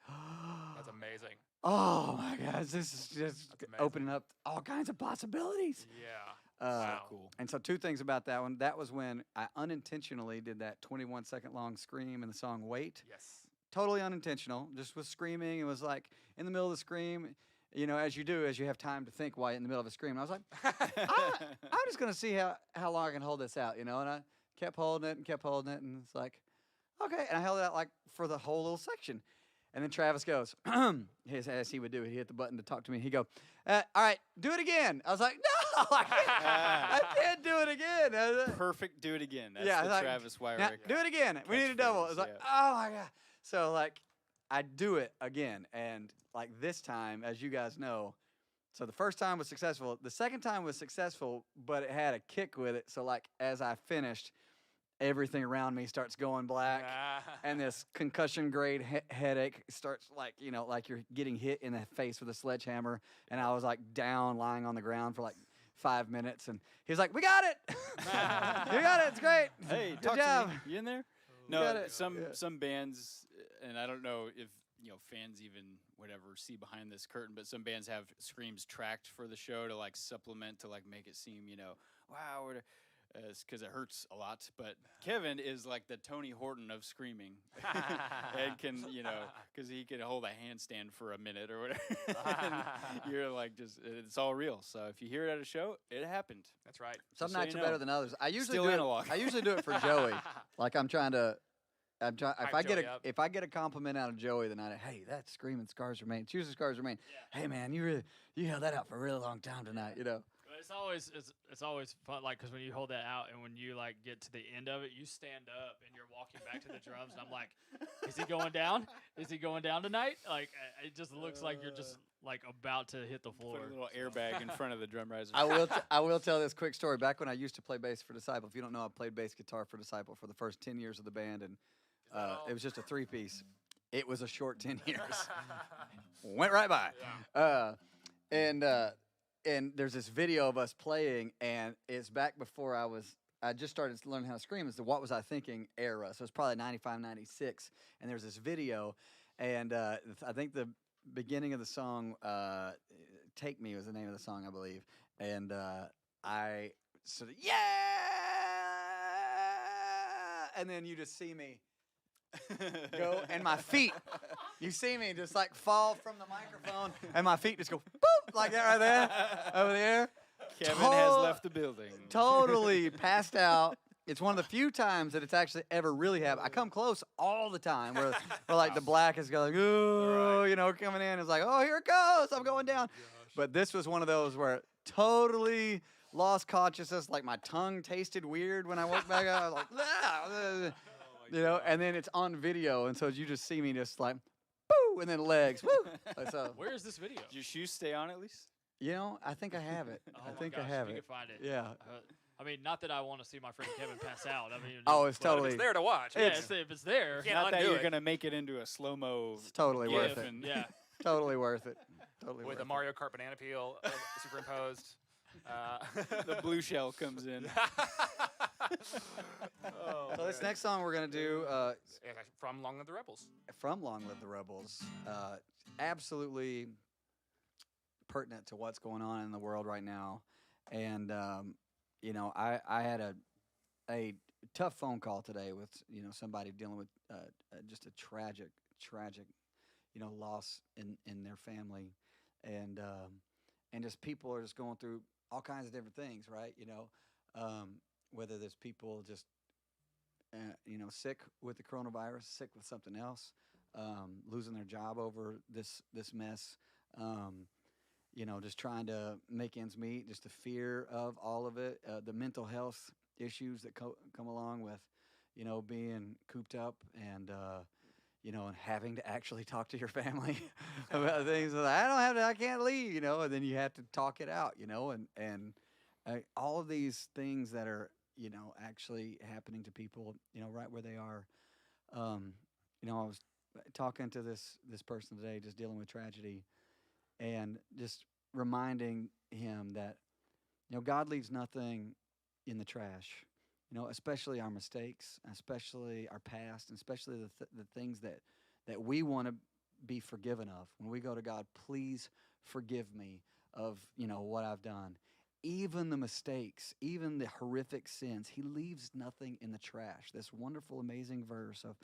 That's amazing. oh my gosh, this is just That's amazing. opening up all kinds of possibilities. Yeah. Wow. Cool. And so two things about that one. That was when I unintentionally did that 21-second long scream in the song Wait. Yes. Totally unintentional. Just was screaming. It was like in the middle of the scream, you know, as you have time to think while in the middle of a scream. And I was like, I'm just going to see how long I can hold this out, you know. And I kept holding it, and it's like, okay. And I held it out like for the whole little section. And then Travis goes, as he would do, he hit the button to talk to me. He go, all right, do it again. I was like, no, I can't do it again. I was like, Perfect. Do it again. That's Yeah, the like, Travis now, Wyrick. do it again. We need a double. It was catchphrase, like, oh my God. So like, I do it again. And like this time, as you guys know, so the first time was successful. The second time was successful, but it had a kick with it. So like, as I finished, everything around me starts going black. And this concussion grade headache starts like, you know, like you're getting hit in the face with a sledgehammer. And I was like down, lying on the ground for like 5 minutes. And he was like, we got it. We got it. It's great. Hey, good talk job. to me. You in there? got No, it. some bands, and I don't know if fans even whatever see behind this curtain, but some bands have screams tracked for the show to like supplement to like make it seem wow, because it hurts a lot. But Kevin is like the Tony Horton of screaming, and can because he can hold a handstand for a minute or whatever. And you're like it's all real. So if you hear it at a show, it happened. That's right. Some Just so nights you are better know. than others. I usually Still do analog. it. I usually do it for Joey. Like if Hype I get Joey up. if I get a compliment out of Joey, then hey, that screaming Scars Remain. Choose the Scars Remain. Hey man, you held that out for a really long time tonight. You know. But it's always fun, like, because when you hold that out and when you like get to the end of it, you stand up and you're walking back to the drums, and I'm like, is he going down? Is he going down tonight? Like, it just looks like you're just like about to hit the floor. Put a little airbag in front of the drum riser. I will tell this quick story. Back when I used to play bass for Disciple, if you don't know, I played bass guitar for Disciple for the first 10 years of the band, and it was just a 3-piece. It was a short 10 years. Went right by. And and there's this video of us playing, and it's back before I just started learning how to scream. It's the What Was I Thinking era. So it's probably 95, 96. And there's this video, and I think the beginning of the song, Take Me was the name of the song, I believe. And I sort of, yeah! And then you just see me go, and my feet, you see me just like fall from the microphone, and my feet just go, boop, like that right there, over there. Kevin has left the building. Totally passed out. It's one of the few times that it's actually ever really happened. I come close all the time where like the black is going, ooh, you know, coming in. It's like, oh, here it goes. I'm going down. But this was one of those where totally lost consciousness. Like my tongue tasted weird when I woke back up. I was like, ah, you know, and then it's on video. And so you just see me just like, boo, and then legs, woo. So, Where is this video? Did your shoes stay on at least? you know, I think I have it. Oh I my think gosh, I have if you it. can find it. Yeah. I mean, not that I want to see my friend Kevin pass out. I mean, Oh, it's but- But totally, it's there to watch. Yeah, it's- if it's there. Can't Not that undo you're it. gonna make it into a slow-mo it's totally worth gif it. and Yeah. Totally worth it. Totally With worth a Mario Kart banana peel superimposed. the blue shell comes in. Oh, So this man. next song we're gonna do From Long Live the Rebels. from Long Live the Rebels, absolutely pertinent to what's going on in the world right now, and you know, I had a tough phone call today with somebody dealing with just a tragic loss in their family, and just people are just going through all kinds of different things, right? Whether there's people just sick with the coronavirus, sick with something else, losing their job over this mess, just trying to make ends meet, just the fear of all of it, the mental health issues that come along with, being cooped up and and having to actually talk to your family about things. Like, I can't leave, and then you have to talk it out, and all of these things that are, actually happening to people, right where they are. I was talking to this person today, just dealing with tragedy, and just reminding him that, God leaves nothing in the trash. Especially our mistakes, especially our past, and especially the things that we want to be forgiven of. When we go to God, please forgive me of, what I've done. Even the mistakes, even the horrific sins, he leaves nothing in the trash. This wonderful, amazing verse of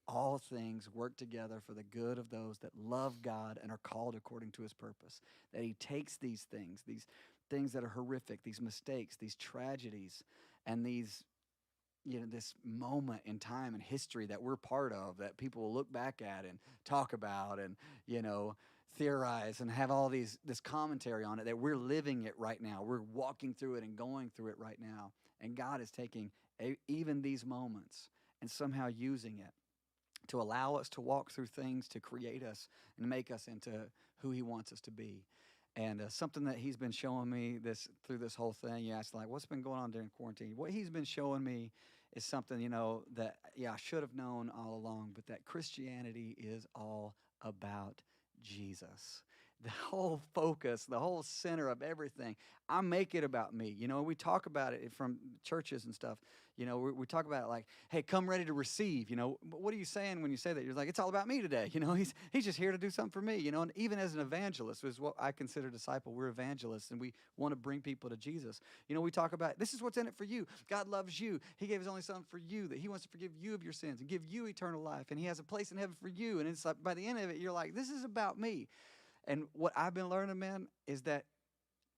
all things work together for the good of those that love God and are called according to his purpose. That he takes these things that are horrific, these mistakes, these tragedies, and these this moment in time and history that we're part of, that people will look back at and talk about and, theorize and have all this commentary on it, that we're living it right now. We're walking through it and going through it right now. And God is taking even these moments and somehow using it to allow us to walk through things, to create us and make us into who he wants us to be. And something that he's been showing me through this whole thing, you asked, like, what's been going on during quarantine? What he's been showing me is something, that, I should have known all along, but that Christianity is all about Jesus. The whole focus, the whole center of everything. I make it about me. We talk about it from churches and stuff. We talk about it like, hey, come ready to receive. But what are you saying when you say that? You're like, it's all about me today. He's just here to do something for me. And even as an evangelist, is what I consider disciple. We're evangelists, and we want to bring people to Jesus. We talk about, this is what's in it for you. God loves you. He gave his only son for you, that he wants to forgive you of your sins and give you eternal life. And he has a place in heaven for you. And it's like, by the end of it, you're like, this is about me. And what I've been learning, man, is that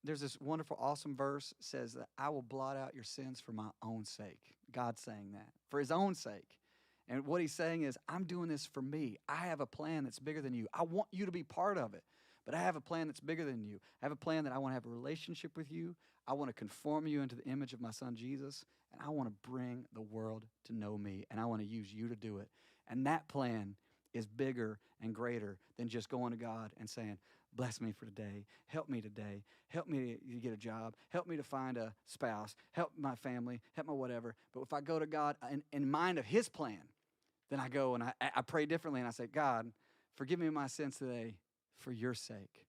there's this wonderful, awesome verse says that I will blot out your sins for my own sake. God's saying that, for his own sake. And what he's saying is, I'm doing this for me. I have a plan that's bigger than you. I want you to be part of it. But I have a plan that's bigger than you. I have a plan that I want to have a relationship with you. I want to conform you into the image of my son, Jesus. And I want to bring the world to know me. And I want to use you to do it. And that plan is bigger and greater than just going to God and saying, bless me for today. Help me today. Help me to get a job. Help me to find a spouse. Help my family. Help my whatever. But if I go to God in mind of his plan, then I go and I pray differently and I say, God, forgive me my sins today for your sake.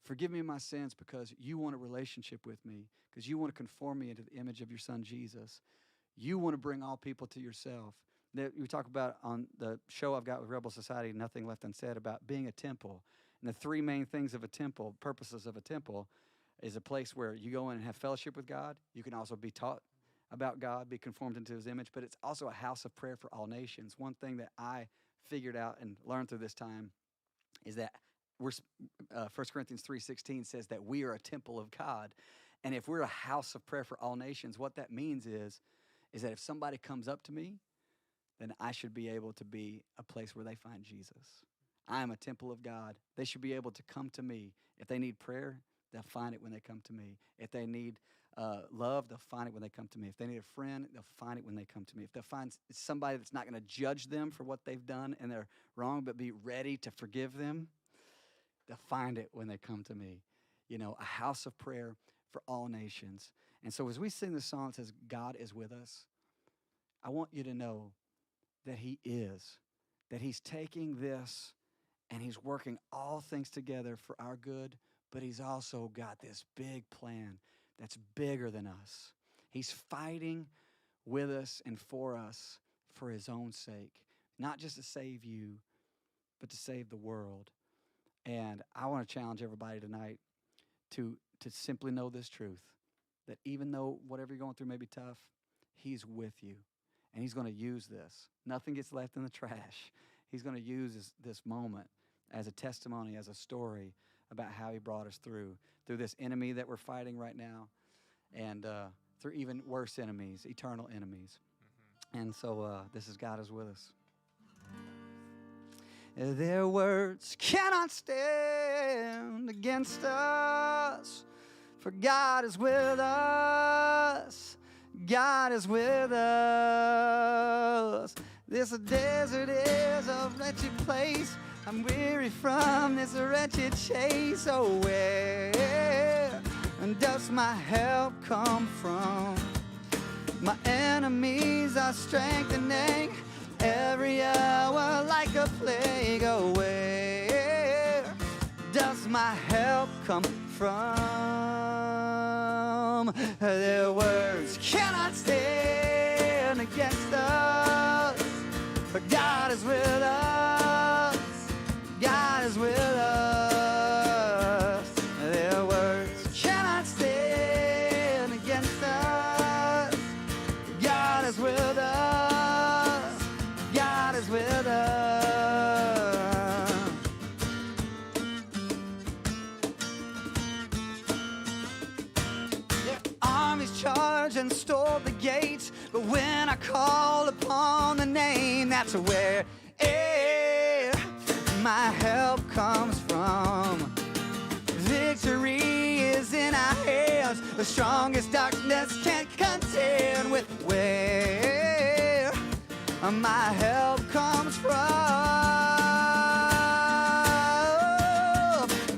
Forgive me my sins because you want a relationship with me, because you want to conform me into the image of your son, Jesus. You want to bring all people to yourself. We talk about on the show I've got with Rebel Society, Nothing Left Unsaid, about being a temple. And the three main things of a temple, purposes of a temple, is a place where you go in and have fellowship with God. You can also be taught about God, be conformed into his image, but it's also a house of prayer for all nations. One thing that I figured out and learned through this time is that 1 Corinthians 3:16 says that we are a temple of God. And if we're a house of prayer for all nations, what that means is that if somebody comes up to me, then I should be able to be a place where they find Jesus. I am a temple of God. They should be able to come to me. If they need prayer, they'll find it when they come to me. If they need love, they'll find it when they come to me. If they need a friend, they'll find it when they come to me. If they'll find somebody that's not going to judge them for what they've done and they're wrong, but be ready to forgive them, they'll find it when they come to me. You know, a house of prayer for all nations. And so as we sing this song that says, God is with us, I want you to know that he is, that he's taking this and he's working all things together for our good, but he's also got this big plan that's bigger than us. He's fighting with us and for us for his own sake, not just to save you, but to save the world. And I want to challenge everybody tonight to simply know this truth, that even though whatever you're going through may be tough, he's with you. And he's going to use this. Nothing gets left in the trash. He's going to use this moment as a testimony, as a story about how he brought us through this enemy that we're fighting right now, and through even worse enemies, eternal enemies. And so this is God is with us. Their words cannot stand against us, for God is with us. God is with us. This desert is a wretched place. I'm weary from this wretched chase. Oh, where does my help come from? My enemies are strengthening every hour like a plague. Oh, where does my help come from? Their words cannot stand against us, but God is with us. God is with us. Their words cannot stand against us. God is with us. God is with us. Their armies charge and storm the gates, but when I call upon the name, that's where my help comes from. Victory is in our hands. The strongest darkness can't contend with where my help comes from.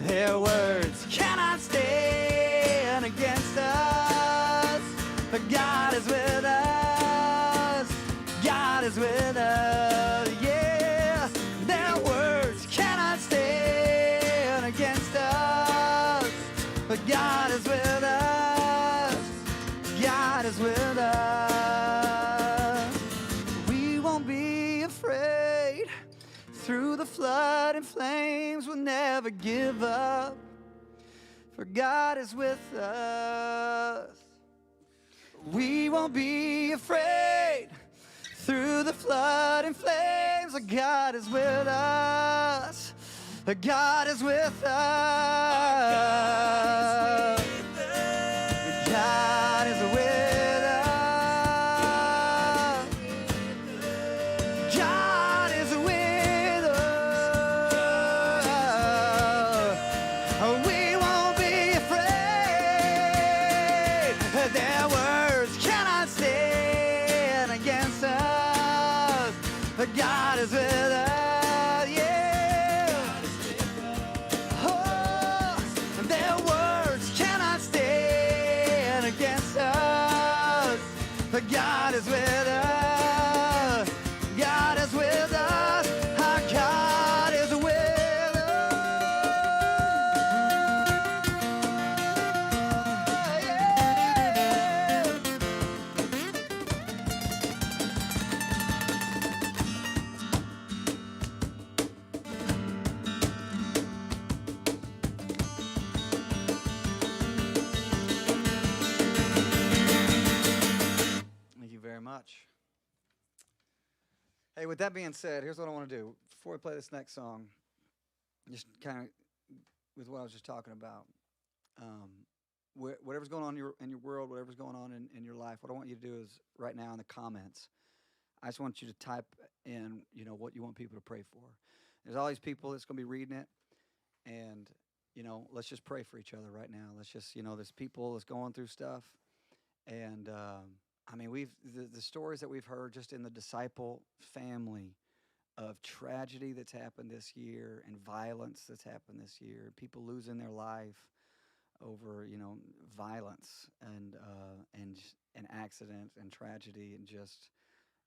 Their words cannot stand against us, but God is with us. God is with us. Yeah, their words cannot stand against us, but God is with us. God is with us. We won't be afraid. Through the flood and flames, we'll never give up, for God is with us. We won't be afraid. Through the flood and flames, God is with us. God is with us. God is with us. God is with us. We won't be afraid. Their words cannot stand against us. God is with us. Yeah. Oh, their words cannot with that being said, here's what I want to do. Before we play this next song, just kind of with what I was just talking about, whatever's going on in your world, whatever's going on in your life, what I want you to do is right now in the comments, I just want you to type in, what you want people to pray for. There's all these people that's going to be reading it, and, let's just pray for each other right now. Let's just, there's people that's going through stuff, and, I mean, the stories that we've heard just in the disciple family of tragedy that's happened this year and violence that's happened this year, people losing their life over, violence and accident and tragedy, and just,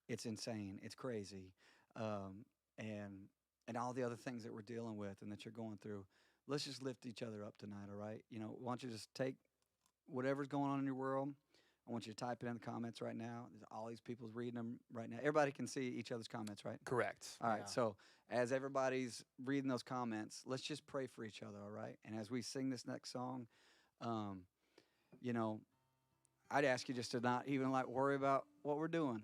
it's insane, it's crazy, and all the other things that we're dealing with and that you're going through. Let's just lift each other up tonight, all right? Why don't you just take whatever's going on in your world. I want you to type it in the comments right now. There's all these people's reading them right now. Everybody can see each other's comments, right? Correct. All right, so as everybody's reading those comments, let's just pray for each other, all right? And as we sing this next song, I'd ask you just to not even worry about what we're doing.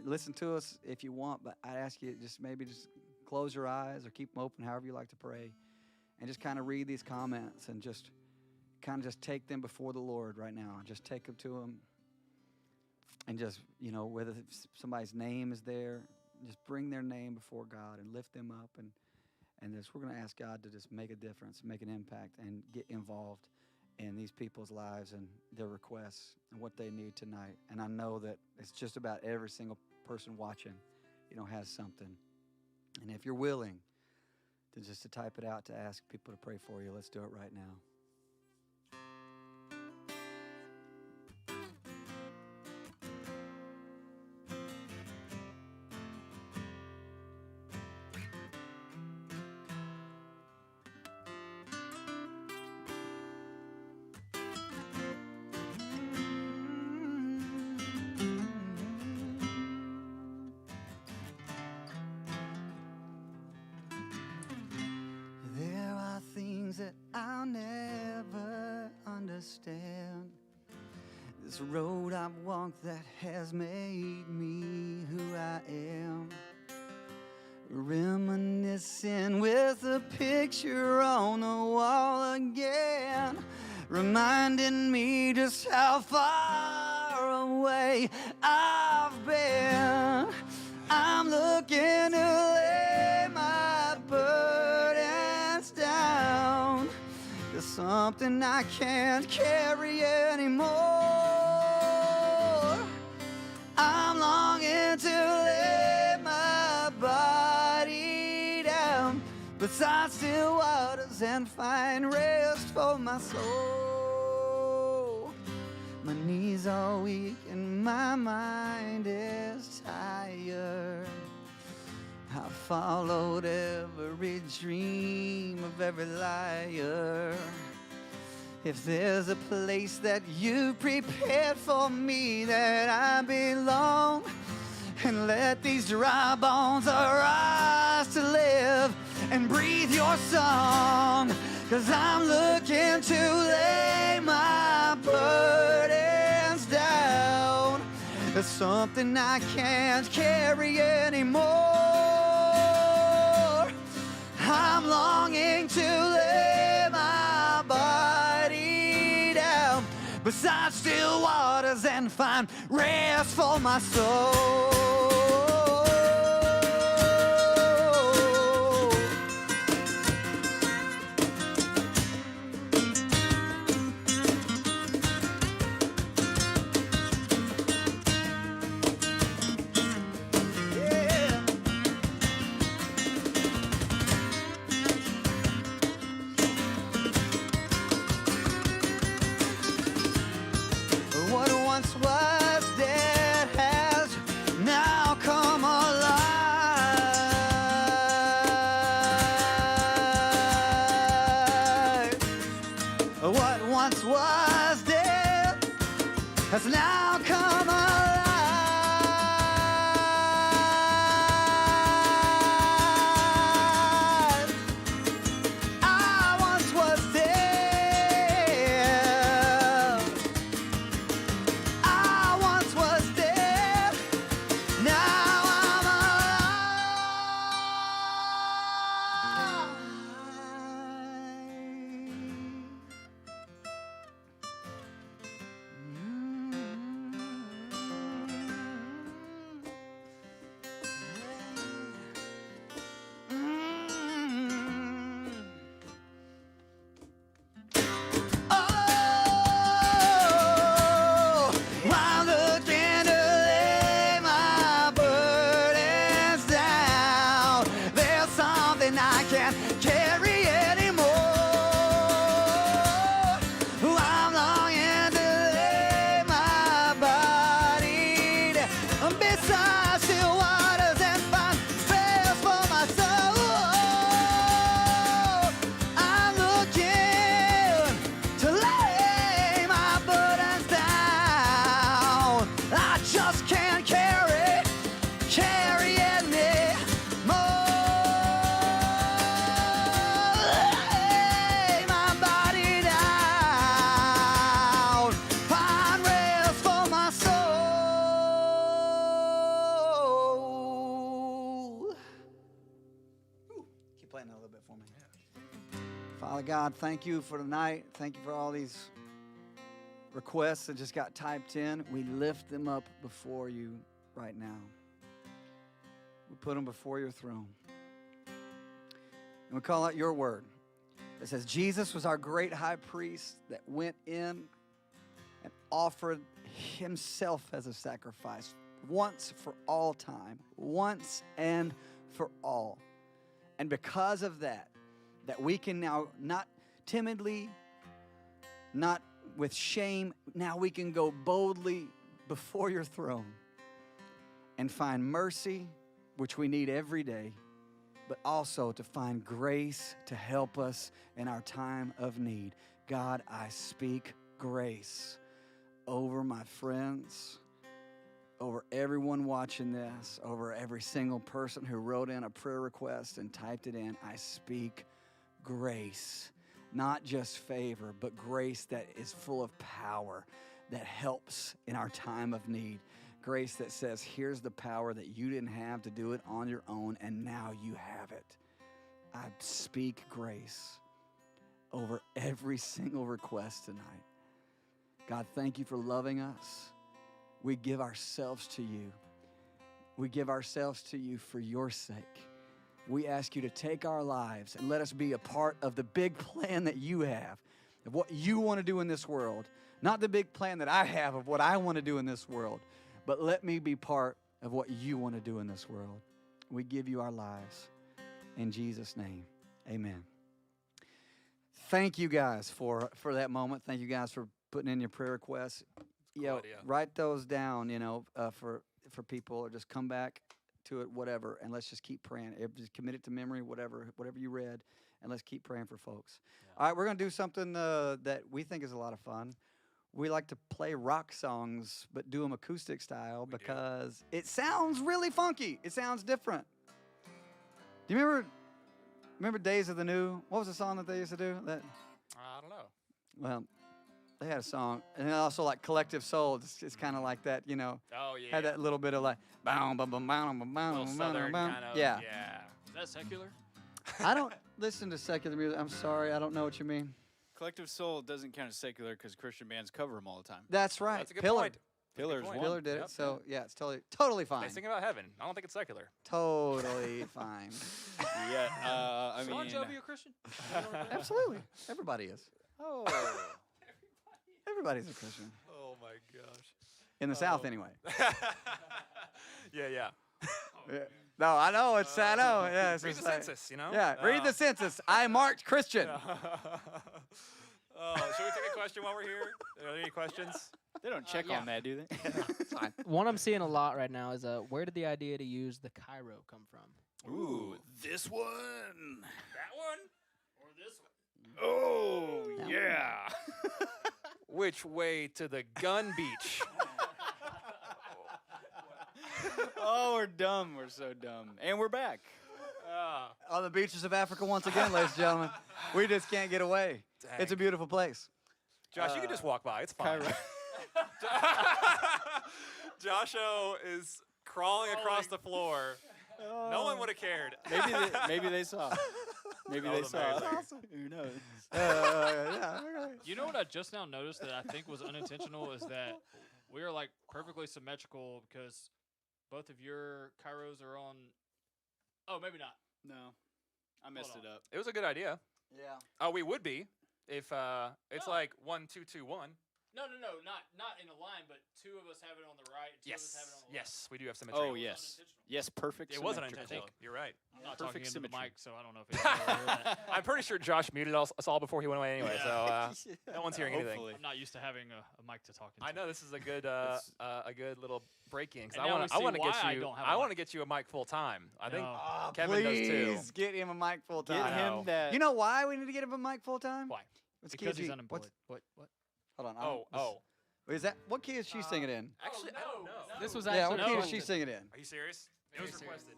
Listen to us if you want, but I'd ask you just maybe just close your eyes or keep them open, however you like to pray, and just kind of read these comments and just kind of just take them before the Lord right now. Just take them to Him, and just, whether somebody's name is there, just bring their name before God and lift them up, and we're going to ask God to just make a difference, make an impact, and get involved in these people's lives and their requests and what they need tonight. And I know that it's just about every single person watching, has something. And if you're willing to type it out to ask people to pray for you, let's do it right now. That I'll never understand. This road I've walked that has made me who I am. Reminiscing with a picture on the wall again, reminding me just how far away I've been. I'm looking to lay my burdens down. There's something I can't carry anymore. I'm longing to lay my body down beside still waters and find rest for my soul. My knees are weak and my mind is tired. I followed every dream of every liar. If there's a place that you prepared for me, that I belong, and let these dry bones arise to live and breathe your song. 'Cause I'm looking to lay my burdens down. There's something I can't carry anymore. I'm longing to lay my body down beside still waters and find rest for my soul. Has now come alive. I once was dead. I once was dead. Now I'm alive. and I can't carry anymore. I'm longing to lay my body down beside still waters and find rest for my soul. I'm looking to lay my burdens down. I just can't carry anymore. Lay my body down. Find rest for my soul. Keep playing that a little bit for me. Father God, thank you for tonight. Thank you for all these requests that just got typed in. We lift them up before you right now. We put them before your throne. And we call out your word. It says, Jesus was our great high priest that went in and offered himself as a sacrifice once for all time, once and for all. And because of that we can now not timidly, not with shame, now we can go boldly before your throne and find mercy, which we need every day, but also to find grace to help us in our time of need. God, I speak grace over my friends, over everyone watching this, over every single person who wrote in a prayer request and typed it in. I speak grace, not just favor, but grace that is full of power, that helps in our time of need. Grace that says, here's the power that you didn't have to do it on your own, and now you have it. I speak grace over every single request tonight. God, thank you for loving us. We give ourselves to you. We give ourselves to you for your sake. We ask you to take our lives and let us be a part of the big plan that you have, of what you want to do in this world. Not the big plan that I have of what I want to do in this world, but let me be part of what you want to do in this world. We give you our lives. In Jesus' name, amen. Thank you guys for that moment. Thank you guys for putting in your prayer requests. Cool idea. Write those down, for people, or just come back to it, whatever, and let's just keep praying. Just commit it to memory, whatever you read, and let's keep praying for folks. Yeah. All right, we're going to do something that we think is a lot of fun. We like to play rock songs, but do them acoustic style because it sounds really funky. It sounds different. Do you remember Days of the New? What was the song that they used to do? I don't know. Well, they had a song, and then also like Collective Soul. It's kind of like that, Oh yeah. Had that little bit of like, bow, bow, bow, bow, bow, bow, Southern bow. kind of. Yeah. Is that secular? I don't listen to secular music. I'm sorry, I don't know what you mean. Collective Soul doesn't count as secular because Christian bands cover them all the time. That's right. That's a good Pillar. point. Pillars point. one. Pillar did Yep. it, so yeah, it's totally They fine. sing about heaven. I don't think it's secular. Totally fine. Yeah, I So mean, Joe be a Christian? Absolutely, everybody is. oh, Everybody's a Christian Oh my gosh. in the South, anyway. Yeah. Yeah. No, I know it's. I know. Yeah, it's Read the just like- census, Yeah, read the census. I marked Christian. Should we take a question while we're here? Are there any questions? they don't check yeah. on that, do they? It's fine. One I'm seeing a lot right now is where did the idea to use the Cairo come from? Ooh, this one. That one? Or this one? Oh, That yeah. Which way to the gun beach? Oh, we're dumb. We're so dumb. And we're back. On the beaches of Africa once again, ladies and gentlemen. We just can't get away. It's a Dang. beautiful place. Josh, you can just walk by. It's fine. Cairo. Josho is crawling across the floor. No one would have cared. Maybe they saw. Maybe That they was saw. amazing. Who knows? Yeah, okay. You know what I just now noticed that I think was unintentional is that we are like perfectly symmetrical because both of your Kairos are on. Oh, maybe not. No, I messed Hold it up. It was a good idea. Yeah. Oh, we would be if it's No. like 1, 2, 2, 1. No, not in a line, but two of us have it on the right, two of us have it on the left. Yes, we do have symmetry. Oh, It was yes. unintentional. Yes, perfect. It wasn't symmetrical. intentional. You're right. I'm not Perfect talking into the symmetry. mic, so I don't know if anyone will hear that. I'm pretty sure Josh muted us all before he went away anyway, so no one's hearing anything. Hopefully. I'm not used to having a mic to talk into. I know this is a good little break-in. 'Cause And now we I want to see get why I you. don't have a I want to mic. get you a mic full time. I think No. Oh, Kevin does too. please get him a mic full Get time. him that. You know why we need to get him a mic full time? Why? What's the key Because is he's he- unemployed. What? Hold on. I Oh, don't- oh. Is that what key is she singing in? Actually, I don't know. This was Yeah, actually what key is requested. she singing in? Are you serious? It was Very serious. requested.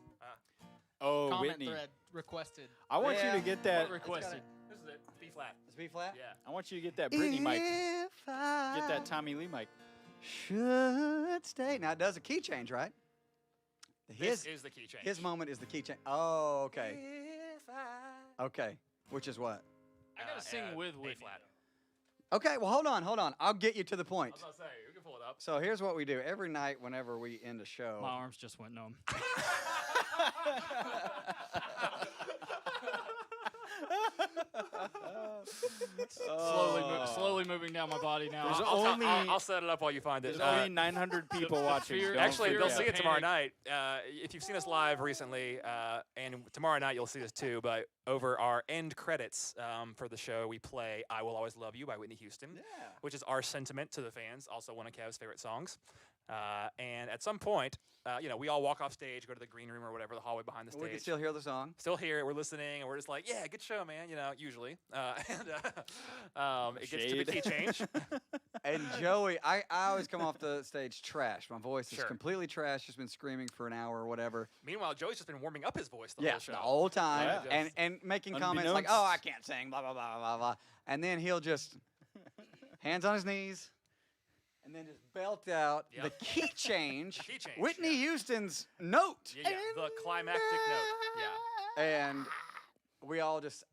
Oh, Comment Whitney. thread requested. I want you Yeah. to get that. What requested? This is it. B flat. Is B flat? Yeah. I want you to get that Britney mic. If I Get that Tommy Lee mic. should stay. Now it does a key change, right? This is the key change. His moment is the key change. Oh, okay. If I Okay. Which is what? I gotta sing with A Whitney. flat. Okay, well hold on. I'll get you to the I point. was about to say, you can pull it up. So here's what we do. Every night whenever we end a show. My arms just went numb. Slowly moving down my body now. There's I'll, only- I'll set it up while you find it. There's only 900 people watching. fear- Don't Actually, freak they'll out. see it tomorrow Panic. night. If you've seen us live recently, and tomorrow night you'll see us too. But over our end credits for the show, we play "I Will Always Love You" by Whitney Houston, which is our sentiment to the fans. Also, one of Kev's favorite songs. And at some point, we all walk off stage, go to the green room or whatever, the hallway behind the stage. We can still hear the song. Still here, we're listening, and we're just like, yeah, good show, man. Usually, it gets to the key change. And Joey, I always come off the stage trash. My voice is Sure. completely trash. Just been screaming for an hour or whatever. Meanwhile, Joey's just been warming up his voice the Yeah, whole show. the whole time, Yeah. and making comments like, Unbeknownst. "Oh, I can't sing," blah blah blah blah blah, and then he'll just hands on his knees, and then just belt out Yep. the key change, Key change, Whitney yeah. Houston's note, Yeah, the climactic note. Yeah. and we all just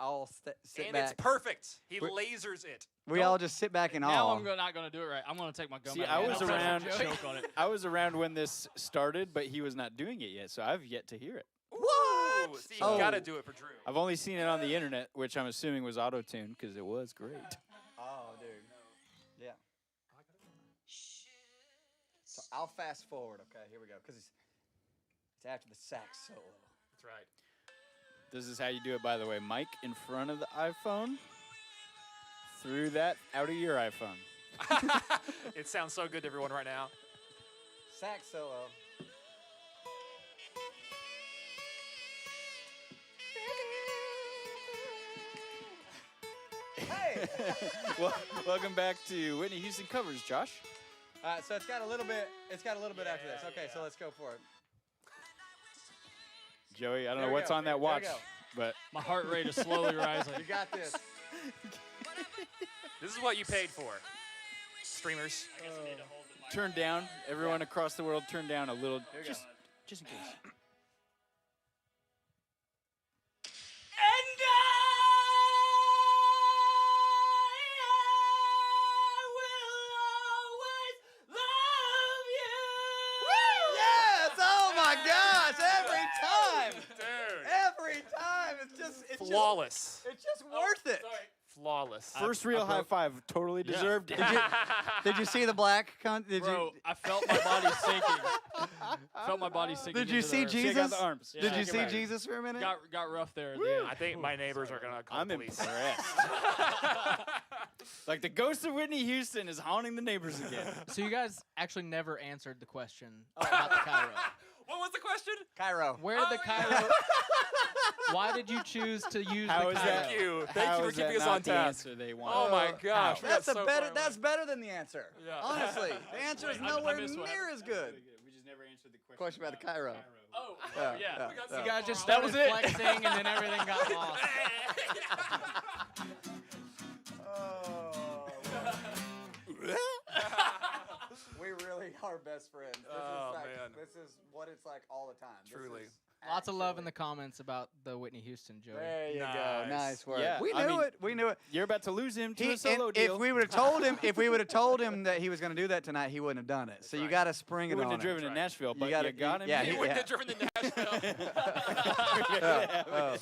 sit And back. it's perfect. He We- lasers it. We all just sit back in Now awe. I'm not gonna do it right. I'm gonna take my gum See, out. I and was I'll around- choke on it. I was around when this started, but he was not doing it yet, so I've yet to hear it. What? See, you Oh. gotta do it for Drew. I've only seen it on the internet, which I'm assuming was auto-tuned because it was great. Oh, dude. Yeah. So I'll fast forward. Okay, here we go. Because it's after the sax solo. That's right. This is how you do it, by the way. Mic in front of the iPhone, through that out of your iPhone. It sounds so good to everyone right now. Sax solo. Hey! Welcome back to Whitney Houston Covers, Josh. So it's got a little bit. It's got a little bit after this. Okay, so let's go for it. Joey, I don't Here know we what's go. on that Here we watch, go. but My heart rate is slowly rising. You got this. This is what you paid for. Streamers. turn down. Everyone across the world, turn down a little, Here we go. just in case. Yes! Oh my gosh! Every time! Dude. Every time! It's Flawless. It's just worth it. Flawless. First real high five, totally Yeah. deserved it. Did you see the black? Did Bro, I felt my body sinking. Felt my body sinking. Did you into see the earth. Jesus? Shake out the arms. Yeah. Did you Shake see it out. Jesus for a minute? Got rough there at the end. I think my neighbors are gonna call I'm the police. impressed. Like the ghost of Whitney Houston is haunting the neighbors again. So you guys actually never answered the question about the Cairo. What was the question? Cairo. Where did the Oh, yeah. Cairo? Why did you choose to use How the is Cairo? that? Thank you. Thank How you for is that keeping us not on the task. answer they want? Oh my gosh. we got That's a so better. far That's away. better than the answer. Yeah. Honestly, the answer is Wait, I nowhere missed what near as good. We just never answered the Question about the Cairo. Oh, Yeah, yeah. yeah. We got Yeah. so You guys just far started away. flexing, and then everything got lost. We really are best friends. This Oh, is like, man. This is what it's like all the time. This Truly. is Lots of love in actually- the comments about the Whitney Houston, Joey. There you go. Nice. Nice work. Yeah, we I knew mean- it. We knew it. You're about to lose him to He- a solo and deal. If we would have told him, that he was going to do that tonight, he wouldn't have done it. So you right. got to spring he it wouldn't on have driven him. to Nashville, but gotta- you got him. yeah, He he- wouldn't yeah. have driven to Nashville.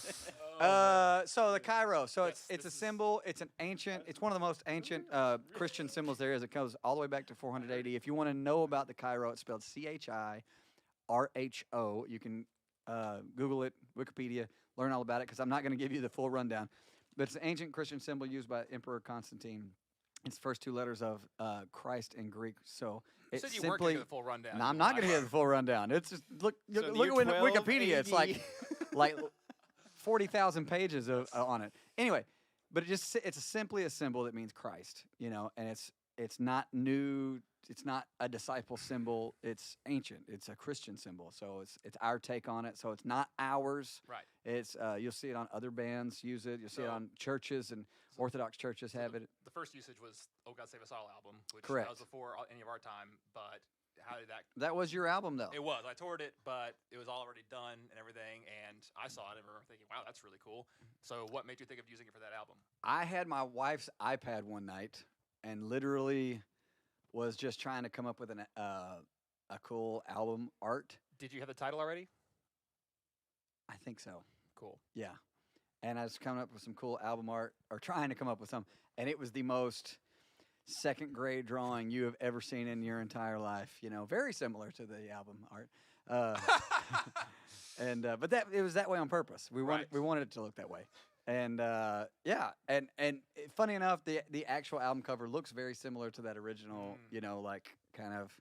Oh. So the Cairo. So Yes, it's a this is- symbol. It's an ancient. It's one of the most ancient Christian symbols there is. It goes all the way back to 400 AD. If you want to know about the Cairo, it's spelled CHIRHO. You can Google it, Wikipedia, learn all about it. Because I'm not going to give you the full rundown. But it's an ancient Christian symbol used by Emperor Constantine. It's the first two letters of Christ in Greek. So You it's said you weren't simply. gonna get the full rundown. No, I'm not going to give the full rundown. It's just look So look the at year Wikipedia. It's 12 like 40,000 pages on it. Anyway, but it's simply a symbol that means Christ, and it's not new. It's not a disciple symbol. It's ancient. It's a Christian symbol. So it's our take on it. So it's not ours. Right. It's you'll see it on other bands use it. You'll see it So- on churches and Orthodox churches have it. The first usage was "Oh God Save Us All" album, which Correct. that was before any of our time. But how did that? That was your album though. It was. I toured it, but it was already done and everything. And I saw it and remember thinking, "Wow, that's really cool." So, what made you think of using it for that album? I had my wife's iPad one night and literally was just trying to come up with a cool album art. Did you have the title already? I think so. Cool. Yeah. And I was coming up with some cool album art, or trying to come up with some, and it was the most second grade drawing you have ever seen in your entire life. Very similar to the album art. But it was that way on purpose. We Right. wanted it to look that way. And funny enough, the actual album cover looks very similar to that original. Like kind of,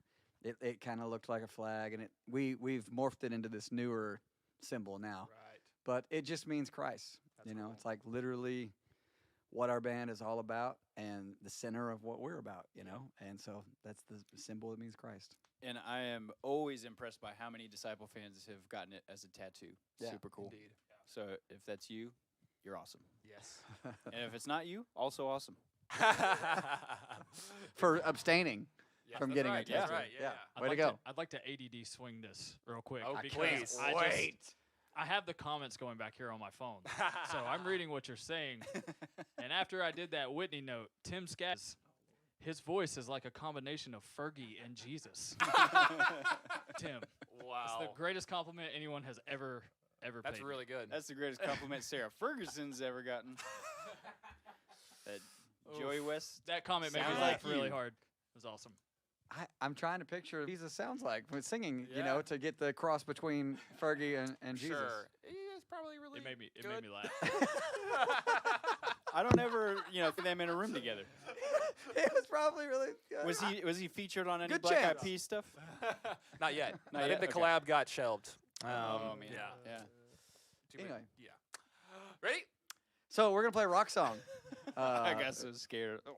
it kind of looked like a flag, and we've morphed it into this newer symbol now. Right. But it just means Christ. That's cool. It's like literally what our band is all about and the center of what we're about. And so that's the symbol that means Christ. And I am always impressed by how many Disciple fans have gotten it as a tattoo. Yeah. Super cool. Indeed. So if that's you, you're awesome. Yes. And if it's not you, also awesome. For abstaining Yes, from that's getting right, a that's tattoo. right, yeah. Way to like go. I'd like to ADD swing this real quick. Oh, because please. I have the comments going back here on my phone. So I'm reading what you're saying. And after I did that Whitney note, Tim Scatz, his voice is like a combination of Fergie and Jesus. Tim, Wow. it's the greatest compliment anyone has ever That's paid me. really good. That's the greatest compliment Sarah Ferguson's ever gotten. Joey West. That comment made me Sounds laugh like really you. hard. It was awesome. I'm trying to picture what Jesus sounds like when singing, Yeah. to get the cross between Fergie and Jesus. Sure. It's probably really It made me good. laugh. I don't ever, put them in a room together. It was probably really good. Was he featured on any Good Black Eyed chance. Peas stuff? Not yet. Not I yet? think the Okay. collab got shelved. Oh man. Yeah. Yeah. Too many- Anyway. Yeah. Ready? So we're gonna play a rock song. I got so scared. Oh,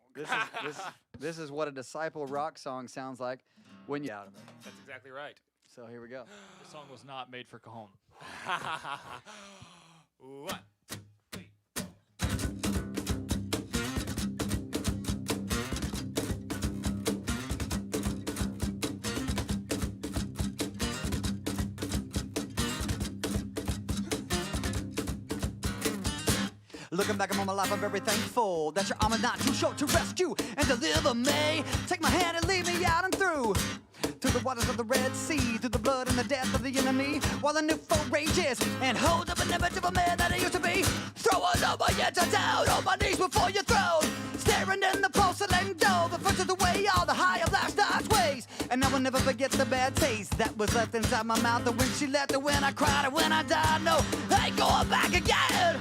This is what a disciple rock song sounds like when you out of it. That's exactly right. So here we go. The song was not made for Cajon. One. Looking back on my life, I'm very thankful that your arm is not too short to rescue and deliver me. Take my hand and lead me out and through the waters of the Red Sea, through the blood and the death of the enemy, while the new foe rages and holds up an image of a man that I used to be. Throwing all my heads down on my knees before your throne, staring in the porcelain dome that pushes away all the high of lifestyle's ways. And I will never forget the bad taste that was left inside my mouth, and when she left, and when I cried, and when I died. No, I ain't going back again.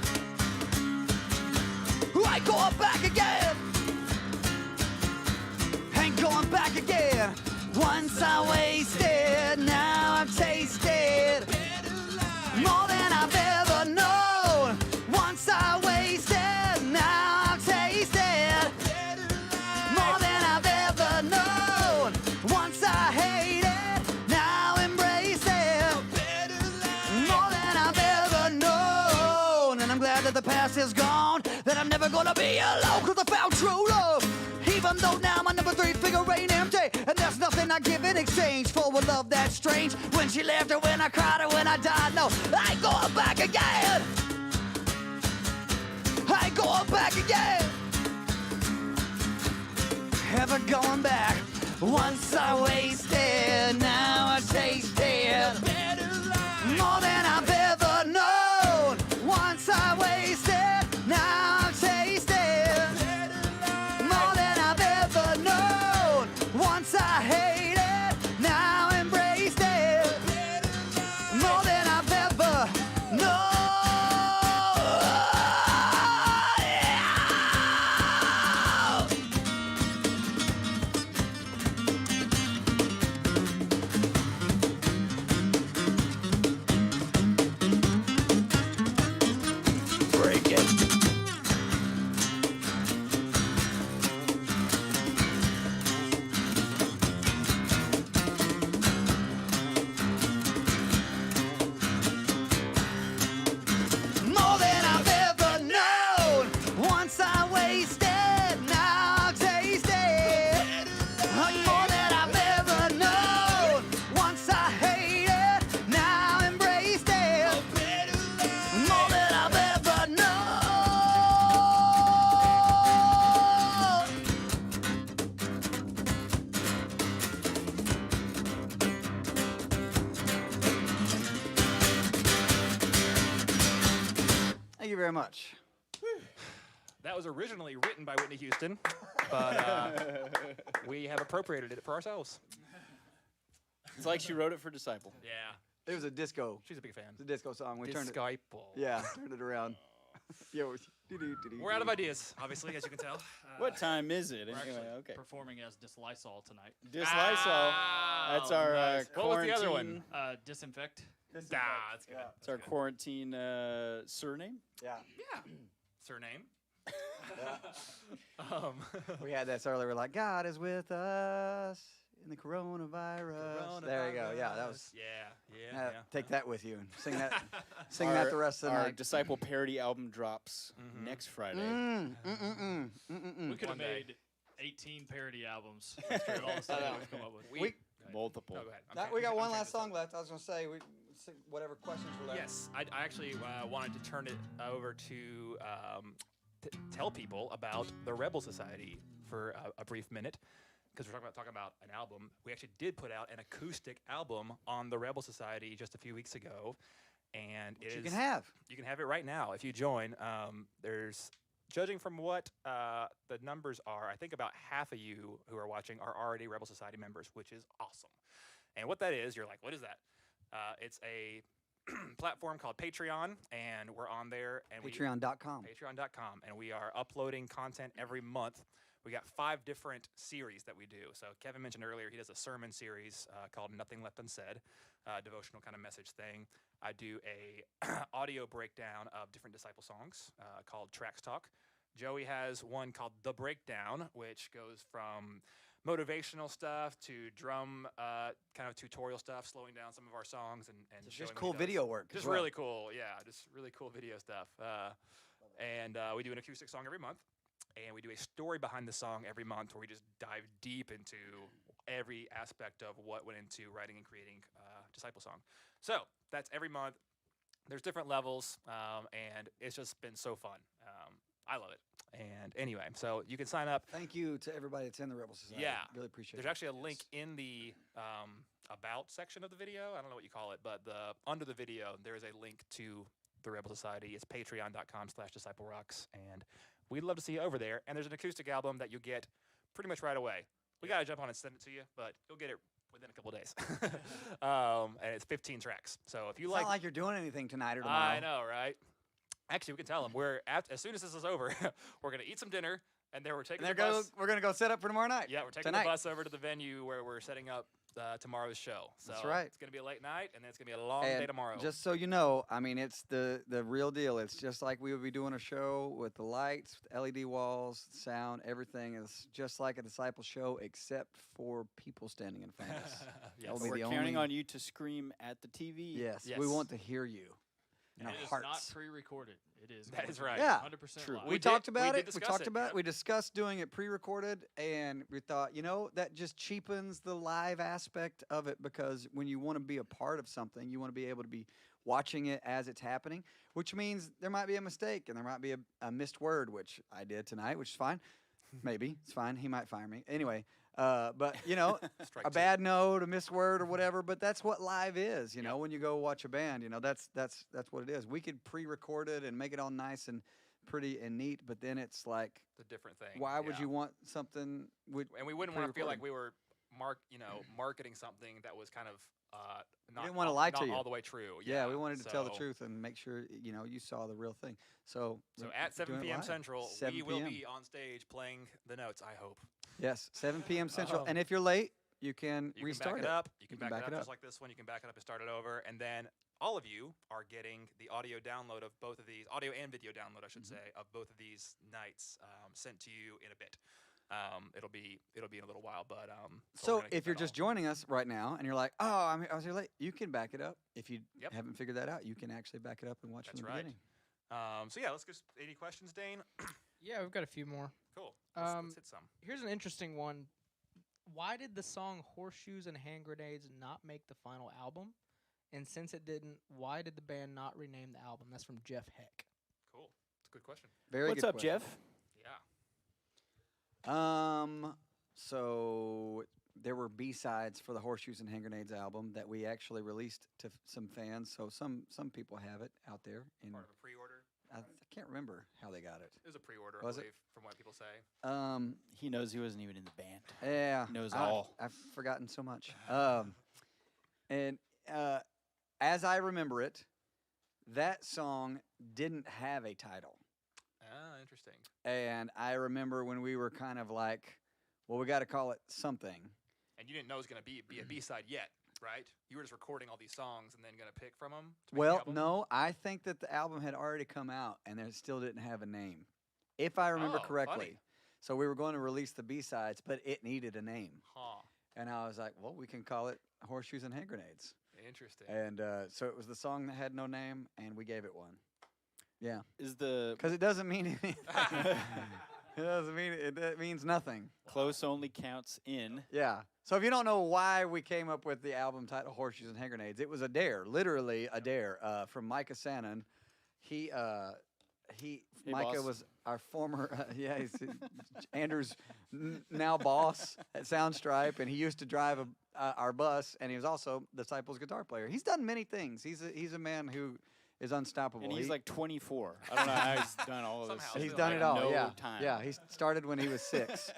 I ain't going back again. Ain't going back again. Once I wasted, now I've tasted more than I've ever known. Once I wasted, now I've tasted more than I've ever known. Once I hated, now embrace it more than I've ever known. And I'm glad that the past is gone, that I'm never gonna be alone, 'cause I found true love. Even though now my number 3 figure ain't empty, and there's nothing I give in exchange for a love that's strange. When she left, or when I cried, or when I died, no, I ain't going back again. I ain't going back again. Ever going back? Once I wasted, now I tasted more than I've ever known. Once I wasted. very much. That was originally written by Whitney Houston, but we have appropriated it for ourselves. It's like she wrote it for Disciple. Yeah, It was a disco. she's a big fan. It's a disco song. We turned it. Disciple. Yeah, turned it around. Yo, We're out of ideas, obviously, as you can tell. What time is it? We're Anyway, actually okay. performing as Dislysol tonight. Dislysol. That's our nice. What was the other quarantine. one? Disinfect. That's good. Yeah. It's our quarantine surname. Yeah. Yeah. Surname. Yeah. Um, We had this earlier. We're like, God is with us in the coronavirus. There you go. Yeah, that was. Yeah. Take that with you and sing that. Sing that the rest of the Our night. Disciple parody album drops next Friday. We could have One day. made 18 parody albums. After all the stuff that we've come up with. We- Multiple. No, go ahead. I'm Now, trying- we got I'm one trying last this up. song left. I was gonna say whatever questions were left. Yes, I actually wanted to turn it over to tell people about the Rebel Society for a brief minute, because we're talking about an album. We actually did put out an acoustic album on the Rebel Society just a few weeks ago, and Which you can have. you can have it right now if you join. There's, judging from what the numbers are, I think about half of you who are watching are already Rebel Society members, which is awesome. And what that is, you're like, what is that? It's a platform called Patreon, and we're on there. And Patreon.com. Patreon.com, and we are uploading content every month. We got 5 different series that we do. So Kevin mentioned earlier he does a sermon series called Nothing Left Unsaid, devotional kind of message thing. I do a audio breakdown of different disciple songs called Tracks Talk. Joey has one called The Breakdown, which goes from motivational stuff to drum kind of tutorial stuff, slowing down some of our songs and It's showing just what cool he does. video work. as Just well. really cool, yeah. Just really cool video stuff. And we do an acoustic song every month, and we do a story behind the song every month where we just dive deep into every aspect of what went into writing and creating Disciple Song. So that's every month. There's different levels, and it's just been so fun. I love it. And anyway, so you can sign up. Thank you to everybody that's in the Rebel Society. Yeah. Really appreciate There's it. actually a link in the about section of the video. I don't know what you call it, but under the video there is a link to the Rebel Society. It's patreon.com/disciplerocks, and we'd love to see you over there. And there's an acoustic album that you get pretty much right away. We gotta jump on and send it to you, but you'll get it within a couple of days. And it's 15 tracks. So if you It's like, not like you're doing anything tonight or tomorrow. I know, right? Actually, we can tell them as soon as this is over, we're gonna eat some dinner, and then we're taking And the bus. we're gonna go set up for tomorrow night. Yeah, we're taking tonight. the bus over to the venue where we're setting up tomorrow's show. So That's right. It's going to be a late night, and then it's going to be a long day And tomorrow. just so you know, I mean, it's the real deal. It's just like we would be doing a show with the lights, LED walls, sound, everything is just like a disciple show, except for people standing in front of us. Yes. That'll be We're the counting only- on you to scream at the TV. Yes, Yes. we want to hear you in And our it is hearts. not pre-recorded. It is. That going is to right. be Yeah. 100% True. live. We did- talked about did it. We discuss talked it, about yep. it. We discussed doing it pre-recorded, and we thought, that just cheapens the live aspect of it, because when you want to be a part of something, you want to be able to be watching it as it's happening, which means there might be a mistake and there might be a missed word, which I did tonight, which is fine. Maybe it's fine. He might fire me anyway. But Strike a two. bad note, a missed word, or whatever. But that's what live is. When you go watch a band, that's what it is. We could pre-record it and make it all nice and pretty and neat, but then it's like, It's a different thing. why would yeah. you want something? And we wouldn't want to feel like pre-recorded? we were marketing something that was kind of not, didn't wanna all, lie not to you. all the way true. Yeah, we wanted to tell the so- truth and make sure you saw the real thing. So So we're at 7 doing it p.m. live. Central, 7 we will p.m.. be on stage playing the notes. I hope. Yes, 7 p.m. Central. Oh. And if you're late, you can You restart can back it up. You You can back it up just like this one. You can back it up and start it over. And then all of you are getting the audio download of both of these, audio and video download, I should say, of both of these nights sent to you in a bit. It'll be in a little while, but we're So gonna if keep you're that just all- joining us right now and you're like, oh, I was here late, you can back it up. If you Yep. haven't figured that out, you can actually back it up and watch That's from the right. beginning. So yeah, let's just any questions, Dane? Yeah, we've got a few more. Cool. Let's Um, hit some. Here's an interesting one. Why did the song Horseshoes and Hand Grenades not make the final album? And since it didn't, why did the band not rename the album? That's from Jeff Heck. Cool. It's a good question. Very What's good up, question. Jeff? Yeah. So there were B-sides for the Horseshoes and Hand Grenades album that we actually released to some fans. So some people have it out there. Part of a pre-order. I can't remember how they got it. It was a pre-order, Was I it? believe, from what people say. He knows he wasn't even in the band. Yeah, Knows all. I've forgotten so much. And as I remember it, that song didn't have a title. Ah, interesting. And I remember when we were kind of like, well, we got to call it something. And you didn't know it was going to be a B-side yet, right? You were just recording all these songs and then going to pick from them? Well, no, I think that the album had already come out and it still didn't have a name, if I remember Oh, correctly. funny. So we were going to release the B-sides, but it needed a name. Huh. And I was like, well, we can call it Horseshoes and Hand Grenades. Interesting. And so it was the song that had no name, and we gave it one. Yeah. Is the Because it doesn't mean anything. It doesn't mean it means nothing. close only counts in? Yeah. So if you don't know why we came up with the album title Horseshoes and Hand Grenades, it was a dare, literally a dare from Micah Sannon. He Micah boss. was our former he's Andrew's now boss at Soundstripe, and he used to drive our bus, and he was also Disciples guitar player. He's done many things. He's a man who is unstoppable. And he's like 24. I don't know how he's done all of this. Somehow He's still done like it all. No Yeah, time. yeah. He started when he was 6.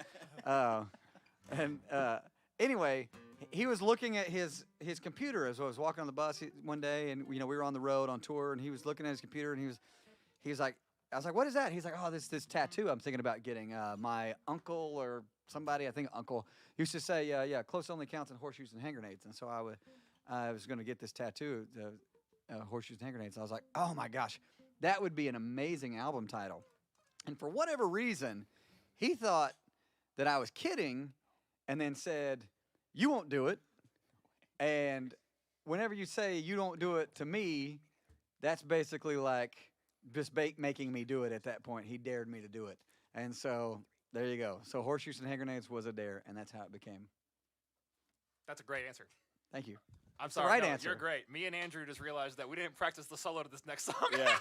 Anyway, he was looking at his computer as I was walking on the bus one day, and we were on the road on tour, and he was looking at his computer, and he was like, I was like, what is that? He's like, oh, this tattoo I'm thinking about getting. My uncle or somebody, I think uncle, used to say, yeah, close only counts in horseshoes and hand grenades, and so I was going to get this tattoo, horseshoes and hand grenades. I was like, oh my gosh, that would be an amazing album title. And for whatever reason, he thought that I was kidding, and then said, you won't do it. And whenever you say you don't do it to me, that's basically like just making me do it at that point. He dared me to do it. And so there you go. So Horseshoes and Hand Grenades was a dare, and that's how it became. That's a great answer. Thank you. I'm the sorry. right no, answer. You're great. Me and Andrew just realized that we didn't practice the solo to this next song. Yeah.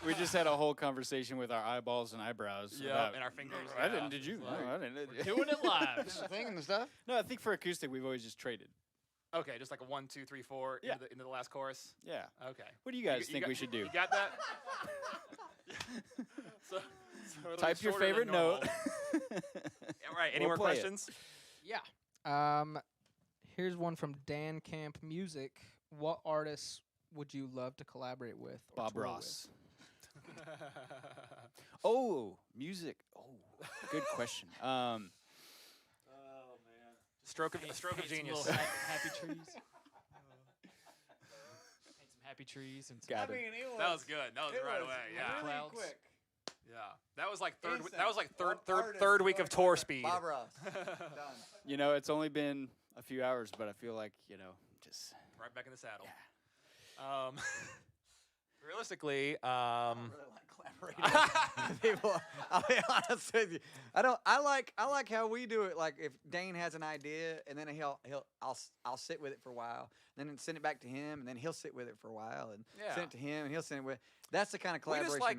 We just had a whole conversation with our eyeballs and eyebrows. Yeah, about, and our fingers. I yeah. didn't. Did you? It's No, like- I didn't. Doing it live. Thing and stuff? No, I think for acoustic we've always just traded. Okay, just like a 1, 2, 3, 4 Yeah. into the last chorus. Yeah. Okay. What do you guys You think got- we should do? You got that? so it'll be Type your shorter than favorite normal. note. Yeah, right. Any We'll more play it. questions? Yeah. Here's one from Dan Camp Music. What artists would you love to collaborate with? Or Bob tour Ross. Oh, music. Oh, good question. Stroke of Paint some genius. little happy trees. Paint some happy trees and some Got it. That was good. That was right away. Yeah. clouds. Yeah. That was like third. Instant. That was like What artist third week would of I tour collaborate? speed. Bob Ross. Done. It's only been a few hours, but I feel like, just Right back in the saddle. Yeah. Realistically, I don't really like collaborating with people. I'll be honest with you. I like how we do it. Like if Dane has an idea, and then I'll sit with it for a while, then send it back to him, and then he'll sit with it for a while, and Yeah. send it to him, and he'll send it with. That's the kind of we collaboration. just like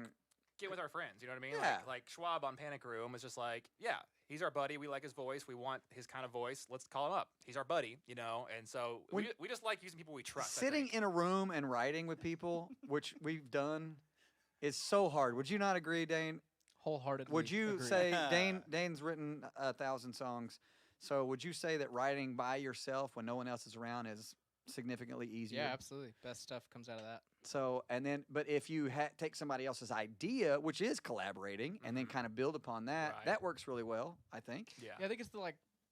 get with our friends. You know what I mean? Yeah. Like Schwab on Panic Room is just like, yeah, he's our buddy. We like his voice. We want his kind of voice. Let's call him up. He's our buddy. And so When- we just like using people we trust. I Sitting think. in a room and writing with people, which we've done, is so hard. Would you not agree, Dane? Wholeheartedly. Would you agree. say Dane's written 1,000 songs? So would you say that writing by yourself when no one else is around is significantly easier? Yeah, absolutely. Best stuff comes out of that. So but if you take somebody else's idea, which is collaborating, and then Mhm. kind of build upon that, Right. that works really well, I think. Yeah. Yeah, I think it's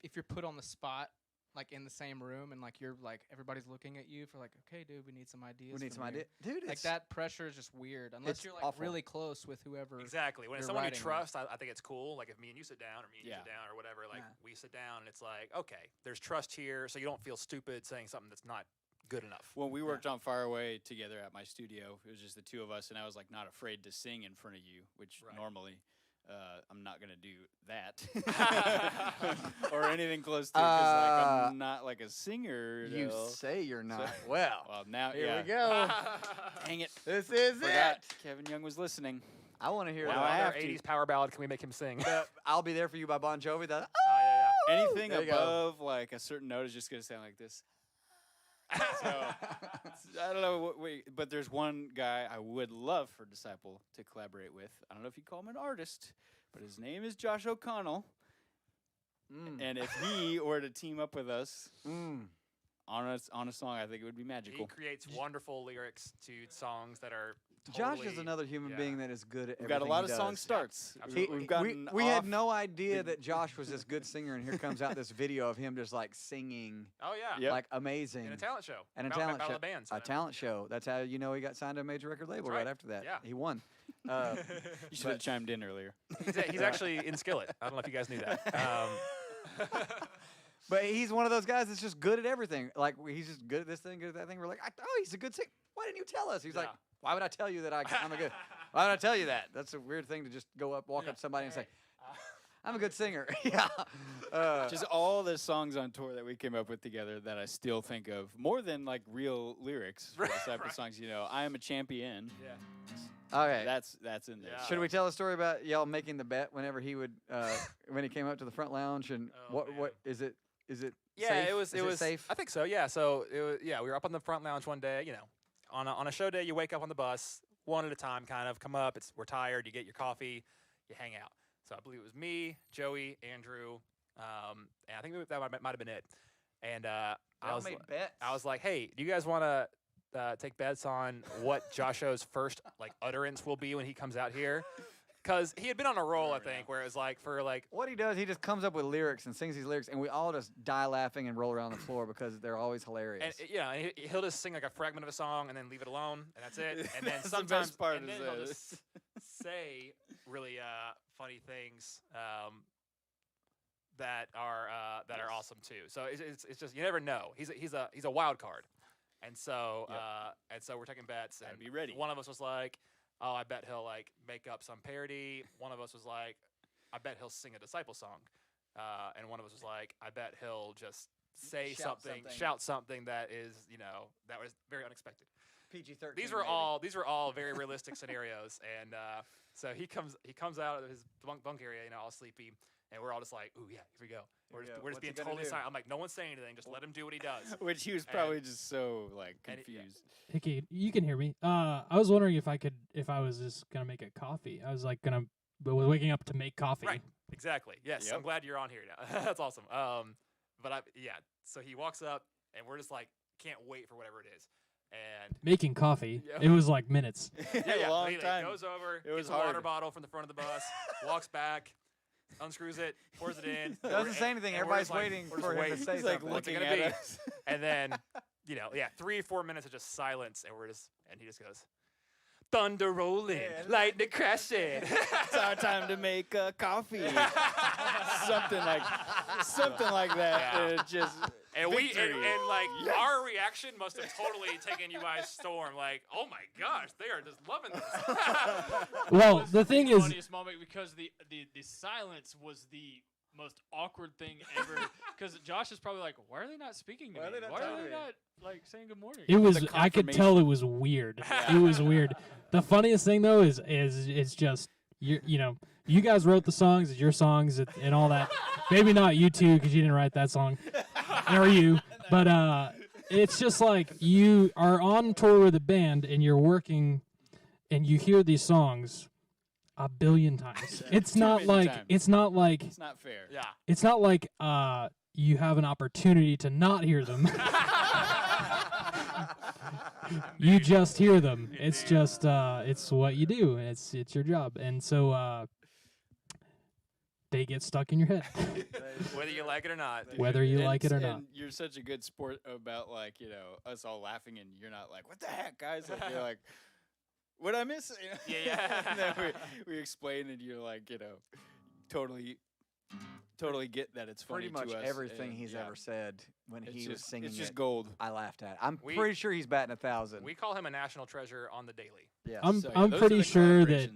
if you're put on the spot, like in the same room, and like you're like everybody's looking at you for like, okay, dude, we need some ideas. We need from some idea, you." dude. Like it's- that pressure is just weird unless it's you're like awful. really close with whoever. Exactly. When it's you're someone you writing with. trust, I think it's cool. Like if me and you sit down, or me and you Yeah. sit down, or whatever. Like Yeah. we sit down, and it's like, okay, there's trust here, so you don't feel stupid saying something that's not good enough. when we worked on Far Away together at my studio, it was just the two of us, and I was like not afraid to sing in front of you, which Right. normally I'm not gonna do that or anything close to, because I'm not like a singer. you though. say you're not. Well, Well, now here yeah. we go. Dang it! This is Forgot it. Kevin Young was listening. I want to hear What Now I that. have other to. 80s power ballad can we make him sing? I'll Be There For You by Bon Jovi. Yeah. Anything There you go. above like a certain note is just gonna sound like this. So I don't know, but there's one guy I would love for Disciple to collaborate with. I don't know if you call him an artist, but his name is Josh O'Connell. And if he were to team up with us on a song, I think it would be magical. He creates wonderful lyrics to songs that are Josh totally, is another human being that is good at We've got a everything lot he of song does. starts. Absolutely. We've gotten we had off no idea that Josh was this good singer, and here comes out this video of him just like singing, Oh yeah. Yep. like amazing. In a talent show. And a Battle- talent Battle show. of the Bands. A talent show. That's how you know he got signed to a major record label right. right after that. Yeah. He won. You should have chimed in earlier. He's actually in Skillet. I don't know if you guys knew that. But he's one of those guys that's just good at everything. Like he's just good at this thing, good at that thing. We're like, oh, he's a good singer. Why didn't you tell us? He's like, why would I tell you that I'm a good? Why would I tell you that? That's a weird thing to just walk up to somebody and say, I'm a good singer. Yeah. Just all the songs on tour that we came up with together that I still think of more than like real lyrics for Disciple songs. You know, I am a champion. Yeah. Okay. That's in there. Yeah. Should we tell a story about y'all making the bet whenever he would when he came up to the front lounge and Oh, what is it? Yeah, safe? it was. Is It was safe. I think so. Yeah. So it was. Yeah, we were up on the front lounge one day. You know, on a show day, you wake up on the bus one at a time. Kind of come up. We're tired. You get your coffee. You hang out. So I believe it was me, Joey, Andrew, and I think that might have been it. And I was like, hey, do you guys want to take bets on what Josho's first like utterance will be when he comes out here? Because he had been on a roll, I think, where it was like for like What he does, he just comes up with lyrics and sings these lyrics, and we all just die laughing and roll around the floor because they're always hilarious. and he'll just sing like a fragment of a song and then leave it alone, and that's it. And then That's the sometimes best part and is then he'll that. just say really funny things that are awesome too. So it's just you never know. He's a wild card, and so we're taking bets. Gotta And be ready. One of us was like, oh, I bet he'll like make up some parody. One of us was like, I bet he'll sing a Disciple song, and one of us was like, I bet he'll just say Shout something, something. shout something that is that was very unexpected. PG-13. These were all very realistic scenarios, and so he comes out of his bunk area, all sleepy, and we're all just like, ooh yeah, here we go. We're we just, go. we're What's just he being gonna totally do? silent. I'm like, no one's saying anything, just let him do what he does. Which he was probably just so like confused. Hickey, you can hear me. I was wondering if I was just gonna make a coffee. I was like was waking up to make coffee. Right. Exactly. Yes. Yep. I'm glad you're on here now. That's awesome. So he walks up, and we're just like, can't wait for whatever it is. And Making coffee. Yeah. It was like minutes. yeah, Long he, like, time. goes over, It was gets a water hard. bottle from the front of the bus, walks back, unscrews it, pours it in. Doesn't say anything. and we're Everybody's just like- waiting we're just for him waiting. to say He's like something. What's it looking gonna at be? us. And then, 3-4 minutes of just silence, and he just goes, thunder rolling, lightning crashing. It's our time to make coffee. something like that. Yeah. And it just And victory. like our reaction must have totally taken you by storm. Like, oh my gosh, they are just loving this. Well, was the thing the is, funniest moment because the silence was the most awkward thing ever. Because Josh is probably like, "Why are they not speaking to Why are me? they not Why telling are they me?" not like saying good morning?" it was. the I could tell it was weird. It was weird. The funniest thing though is it's just you guys wrote the songs, it's your songs, and all that. Maybe not you two because you didn't write that song, or you. But it's just like you are on tour with a band and you're working, and you hear these songs a billion times. It's not many like times. it's not like It's not fair. Yeah. it's not like you have an opportunity to not hear them. You just hear them. It's just it's what you do, and it's your job. And so they get stuck in your head. Whether you like it or not. Whether you And like it or and not. You're such a good sport about like, us all laughing and you're not like, what the heck, guys? Like, you're like, what'd I miss? Yeah. And then we explain and you're like, totally get that it's funny Pretty much to us. everything and, he's yeah, ever said when it's he was just- singing It's just it, gold. I laughed at. I'm We- pretty sure he's batting 1,000. We call him a national treasure on the daily. Yes. I'm So, I'm those are pretty the sure that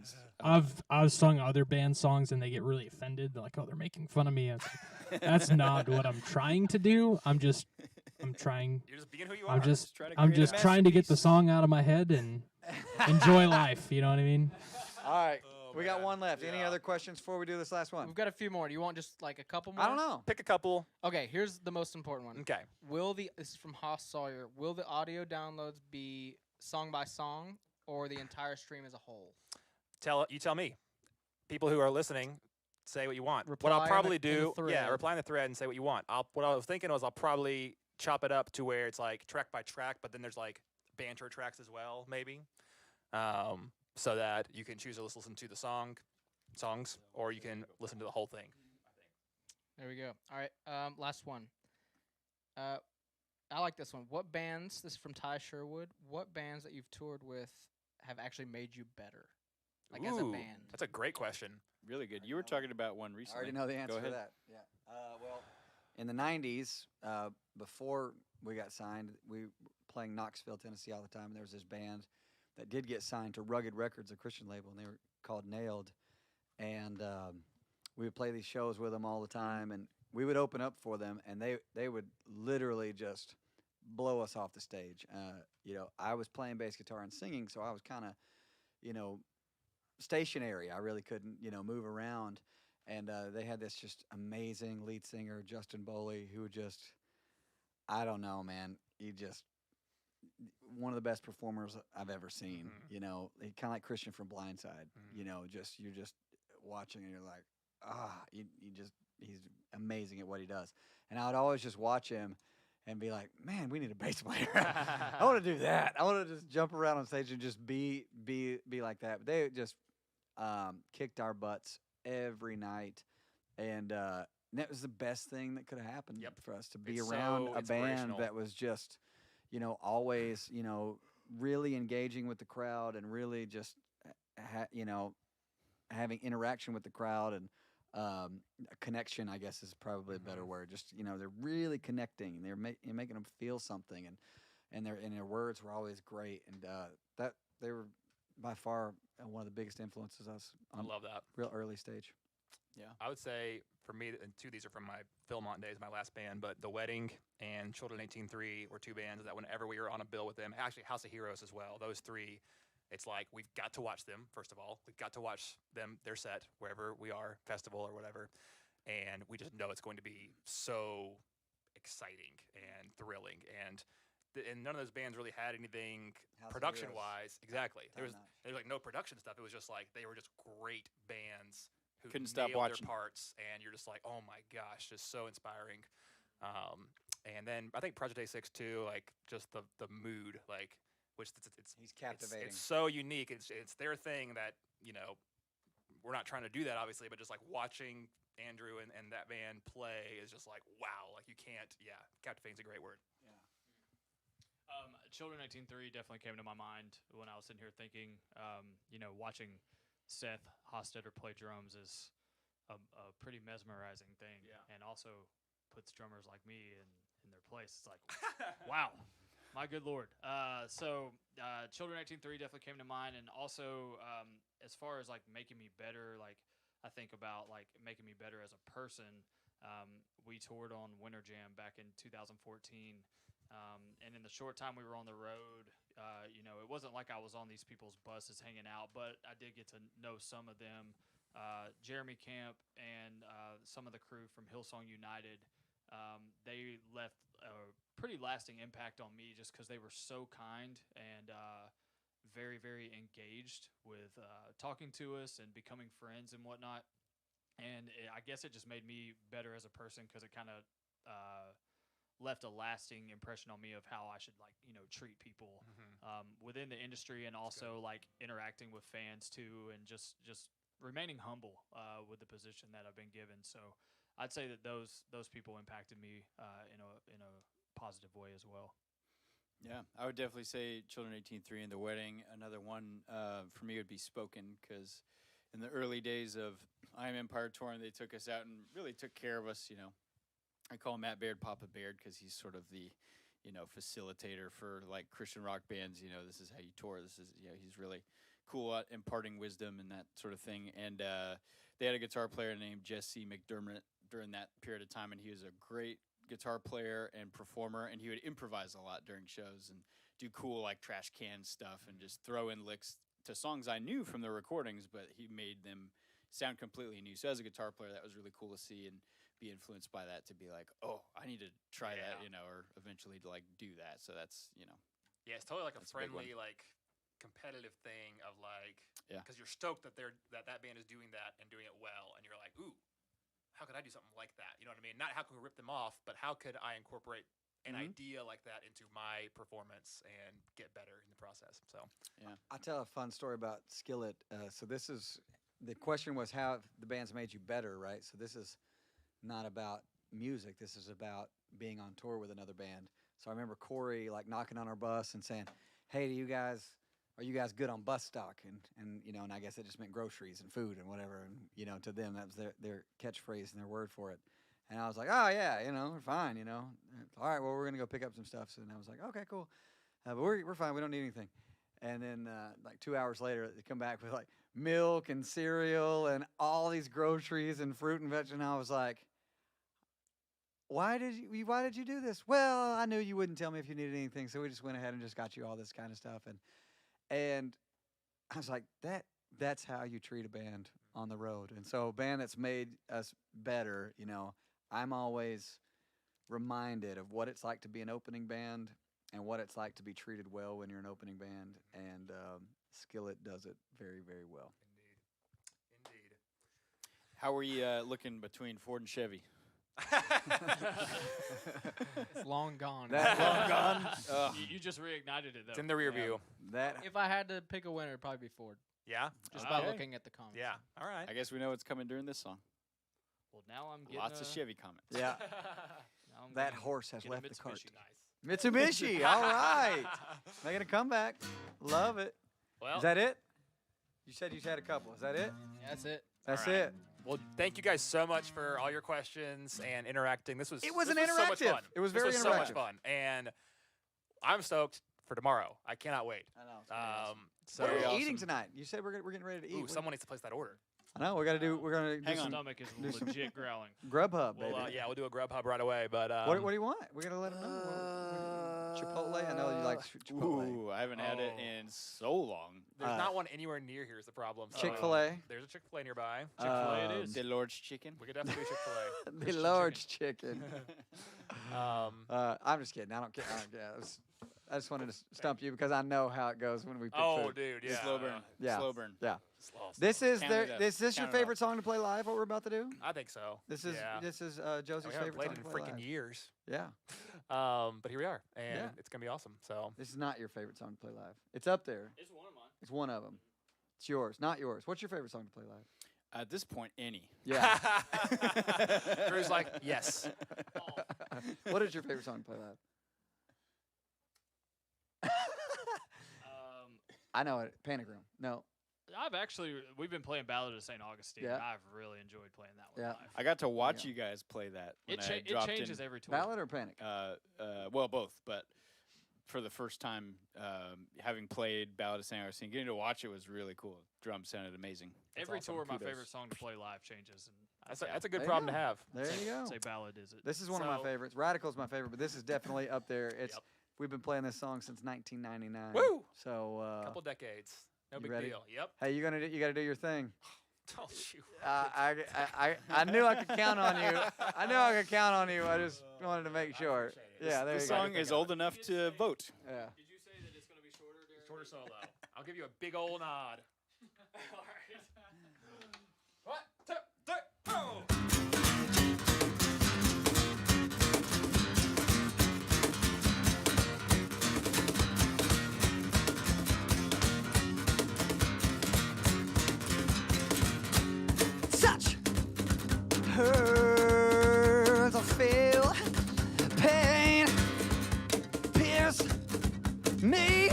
collaborations. I've sung other band songs and they get really offended. They're like, "Oh, they're making fun of me." It's like, that's not what I'm trying to do. I'm trying. You're just being who you are. I'm just trying to I'm create a just trying to get the masterpiece. song out of my head and enjoy life. You know what I mean? All right. We got one left. Any Yeah. other questions before we do this last one? We've got a few more. Do you want just like a couple more? I don't know. Pick a couple. Okay, here's the most important one. Okay. This is from Haas Sawyer. Will the audio downloads be song by song or the entire stream as a whole? Tell me. People who are listening, say what you want. Reply What in I'll the- probably in the do, yeah, thread. reply in the thread and say what you want. What I was thinking was I'll probably chop it up to where it's like track by track, but then there's like banter tracks as well, maybe, so that you can choose to listen to the songs, or you can listen to the whole thing. There we go. All right, last one. I like this one. What bands, this is from Ty Sherwood, what bands that you've toured with have actually made you better? Like as a Ooh, band. That's a great question. Really good. You were talking about one I recently. already know the answer Go to ahead. that. Yeah. Well, in the 90s, before we got signed, we were playing Knoxville, Tennessee all the time. And there was this band that did get signed to Rugged Records, a Christian label, and they were called Nailed. And we would play these shows with them all the time. And we would open up for them, and they would literally just blow us off the stage. I was playing bass guitar and singing, so I was kind of, stationary. I really couldn't, move around. And they had this just amazing lead singer, Justin Boley, who just, I don't know, man. He just, one of the best performers I've ever seen. Mhm. He kind of like Christian from Blindside. Mhm. You're just watching and you're like, he's amazing at what he does. And I would always just watch him and be like, man, we need a bass player. I want to do that. I want to just jump around on stage and just be like that. But they just kicked our butts every night, and that was the best thing that could have happened Yep. for us, to be It's around so a band inspirational. that was just, always, really engaging with the crowd and really just, having interaction with the crowd and a connection, I guess, is probably a better Mhm. word. Just they're really connecting. They're making them feel something, and their words were always great, and that they were by far one of the biggest influences us I on love that. real early stage. I would say for me, and two of these are from my Philmont days, my last band, but The Wedding and Children 18-3 were two bands that whenever we were on a bill with them, actually House of Heroes as well, those three, it's like we've got to watch them, first of all. We've got to watch their set, wherever we are, festival or whatever, and we just know it's going to be so exciting and thrilling. And none of those bands really had anything House of production-wise. Exactly. There was Top-notch. there was like no production stuff. It was just like they were just great bands who Couldn't stop nailed watching. their parts, and you're just like, oh my gosh, just so inspiring. And then I think Project A6 too, like just the mood, like which it's He's captivating. It's so unique. It's their thing that we're not trying to do that obviously, but just like watching Andrew and that band play is just like wow, like you can't. Yeah, captivating's a great word. Children 19-3 definitely came to my mind when I was sitting here thinking, watching Seth Hostetler play drums is a pretty mesmerizing thing. Yeah. And also puts drummers like me in their place. It's like, wow, my good Lord. Children 19-3 definitely came to mind. And also, as far as like making me better, like I think about like making me better as a person. We toured on Winter Jam back in 2014. And in the short time we were on the road, it wasn't like I was on these people's buses hanging out, but I did get to know some of them. Jeremy Camp and some of the crew from Hillsong United, they left a pretty lasting impact on me just because they were so kind and very, very engaged with talking to us and becoming friends and whatnot. And I guess it just made me better as a person because it kind of left a lasting impression on me of how I should treat people within the industry, and also like interacting with fans too, and just remaining humble with the position that I've been given. So I'd say that those people impacted me in a positive way as well. Yeah, I would definitely say Children 18-3 and The Wedding. Another one for me would be Spoken, because in the early days of I Am Empire touring, they took us out and really took care of us. I call Matt Baird Papa Baird because he's sort of the, facilitator for like Christian rock bands. This is how you tour. This is, he's really cool at imparting wisdom and that sort of thing. And they had a guitar player named Jesse McDermott during that period of time, and he was a great guitar player and performer, and he would improvise a lot during shows and do cool like trash can stuff and just throw in licks to songs I knew from the recordings, but he made them sound completely new. So as a guitar player, that was really cool to see and be influenced by that, to be like, oh, I need to try that, or eventually to like do that. So that's, Yeah, it's totally like a That's a big one. friendly, like competitive thing of like, Yeah. because you're stoked that that band is doing that and doing it well, and you're like, ooh, how could I do something like that? You know what I mean? Not how can we rip them off, but how could I incorporate an idea like that into my performance and get better in the process? So I'll tell a fun story about Skillet. So this is, the question was how have the band's made you better, right? So this is not about music. This is about being on tour with another band. So I remember Corey like knocking on our bus and saying, hey, are you guys good on bus stock? And and I guess it just meant groceries and food and whatever. And, to them, that was their catchphrase and their word for it. And I was like, oh, yeah, we're fine, All right, well, we're going to go pick up some stuff. So, and I was like, okay, cool. But we're fine. We don't need anything. And then like 2 hours later, they come back with like milk and cereal and all these groceries and fruit and veg. And I was like, why did you do this? Well, I knew you wouldn't tell me if you needed anything. So we just went ahead and just got you all this kind of stuff. And I was like, that's how you treat a band on the road. And so a band that's made us better, I'm always reminded of what it's like to be an opening band and what it's like to be treated well when you're an opening band. And Skillet does it very, very well. indeed. How were you looking between Ford and Chevy? It's long gone. That long gone. You just reignited it though. It's in the rear view. That If I had to pick a winner, it'd probably be Ford. Yeah. Just by Okay. looking at the comments. Yeah. All right. I guess we know what's coming during this song. Well, now I'm getting Lots of Chevy comments. yeah, Now I'm that gonna horse has get a left the cart. Mitsubishi. Mitsubishi. All right, making a comeback. Love it. Well, Is that it? You said you had a couple. Is that it? Yeah, that's it. That's All right. it. well, thank you guys so much for all your questions and interacting. This was It was this an so much interactive. fun. It was This very so much interactive. fun, and I'm stoked for tomorrow. I cannot wait. I know. So What are we awesome. eating tonight? You said we're getting ready to eat. ooh, What- someone needs to place that order. I know. We're gonna do My some stomach is some- legit growling. Grubhub, baby. Well, yeah, we'll do a Grubhub right away. But What do you want? We're gonna let them know. Chipotle. I know you like Chipotle. Ooh, I haven't had it Oh. in so long. there's not one anywhere near here. Is the problem? So Chick-fil-A. There's a Chick-fil-A nearby. Chick-fil-A it is. The Lord's Chicken. We could definitely do Chick-fil-A. The large chicken. Um, I'm just kidding. I don't care. I just wanted to stump you because I know how it goes when we pick oh, food. dude, yeah. Slow burn. Yeah. Slow burn. Yeah. Slow, This slow. is Count it up. is this your Count it up. favorite song to play live? What we're about to do? I think so. This is yeah. Josie's we haven't favorite played song it to in play freaking live. years. Yeah. But here we are, and Yeah. it's gonna be awesome. So This is not your favorite song to play live. It's up there. It's one of mine. It's one of them. It's yours, not yours. What's your favorite song to play live? At this point, any. Yeah. Drew's like, yes. What is your favorite song to play live? I know it. Panic Room. No. We've been playing Ballad of St. Augustine. Yeah. And I've really enjoyed playing that one Yeah. live. I got to watch Yeah. you guys play that. When It, I it dropped changes in, every tour. Ballad or Panic? Well, both, but for the first time, having played Ballad of St. Augustine, getting to watch it was really cool. Drums sounded amazing. Every awesome. tour, my Kudos. favorite song to play live changes. And That's a good There you problem to go. have. There you go. Say Ballad is it. This is one of my So- favorites. Radical's my favorite, but this is definitely up there. It's Yep. We've been playing this song since 1999. Woo! So Couple decades. No you big ready? deal. Yep. hey, you got to do your thing. Oh shoot. I knew I could count on you. I knew I could count on you. I just wanted to make sure. appreciate it. Yeah, there This you go. song is old enough to vote. Yeah. Did you say that it's going to be shorter, Darren? Shorter solo. I'll give you a big old nod. All right. 1, 2, 3, go! Such hurts I feel, pain pierce me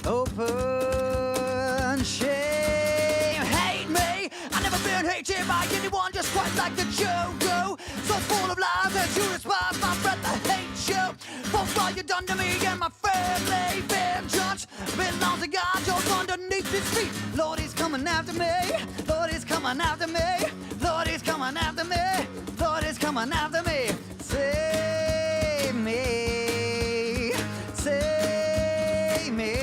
open, shame hate me. I never been hated by anyone, just quite like the Jogo. So full of lies as you respond, my breath I hate you. For all you done to me and my family, vengeance belongs to God just underneath his feet. Lord, he's coming after me. Lord, he's coming after me. Lord, he's coming after me. Lord, he's coming after me. Save me. Save me.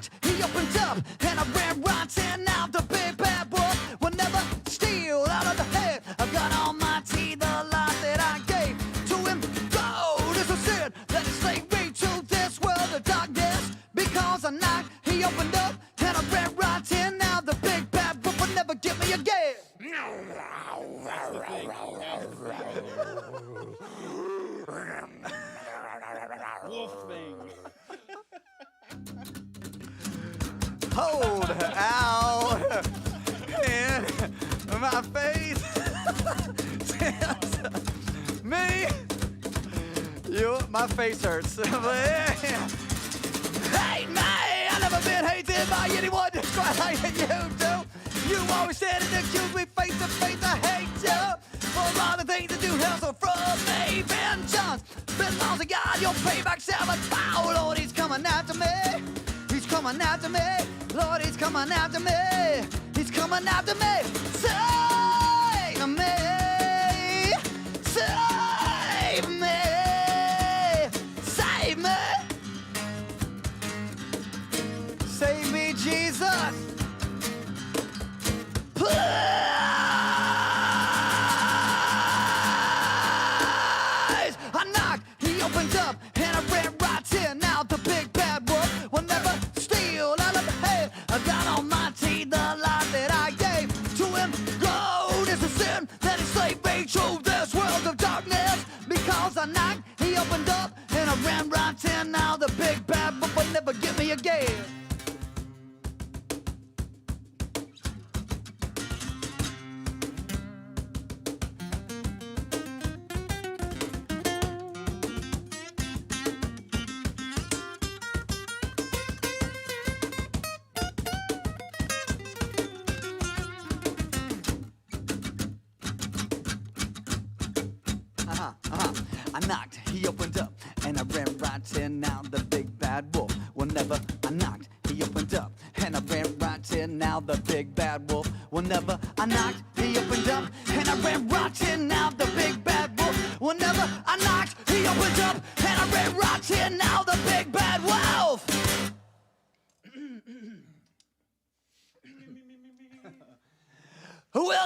knocked, he opened up, and I ran right in. Now the big bad wolf will never steal out of the head. I've got all my teeth, the life that I gave to him. Gold is a sin that enslaved me to this world of darkness. Because I knocked, he opened up, and I ran right in. Now the big bad wolf will never get me again. Wolf thing. Hold out in my face. Me, my face hurts. Hate me! I never been hated by anyone just quite like you do. You always said and accused me face to face. I hate you for all the things that you held so from me. Vengeance, been lost, God, your payback 7 power. Lord, he's coming after me. He's coming after me. Lord, he's coming after me. He's coming after me. Save me. Save me. Save me. Save me, Jesus. Please. I knocked, he opened up, and I ran right in. Now the big bad wolf will never steal out of the head. I got on my teeth, the life that I gave to him. Gold is a sin that enslaved me to this world of darkness. Because I knocked, he opened up, and I ran right in. Now the big bad wolf will never get me again. I knocked, he opened up, and I ran right in. Now the big bad wolf will never. I knocked, he opened up, and I ran right in. Now the big bad wolf will never. I knocked, he opened up, and I ran right in. Now the big bad wolf will never. I knocked, he opened up, and I ran right in. Now the big bad wolf will never.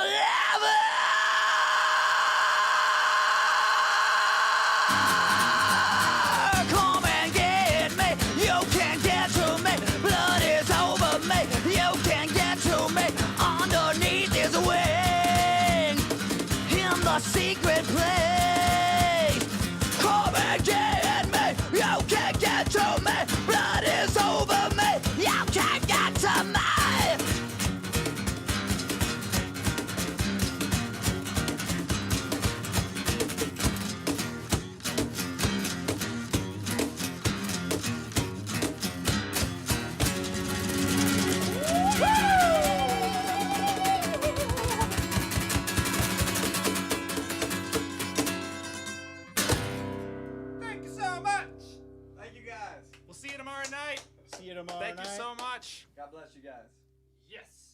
Come and get me. You can't get to me. Blood is over me. You can't get to me. Underneath his wing, in the secret place. Come and get me. You can't get to me. Blood is over me. You can't get to me. Thank you so much. Thank you guys. We'll see you tomorrow night. See you tomorrow Thank night. you so much. God bless you guys. Yes.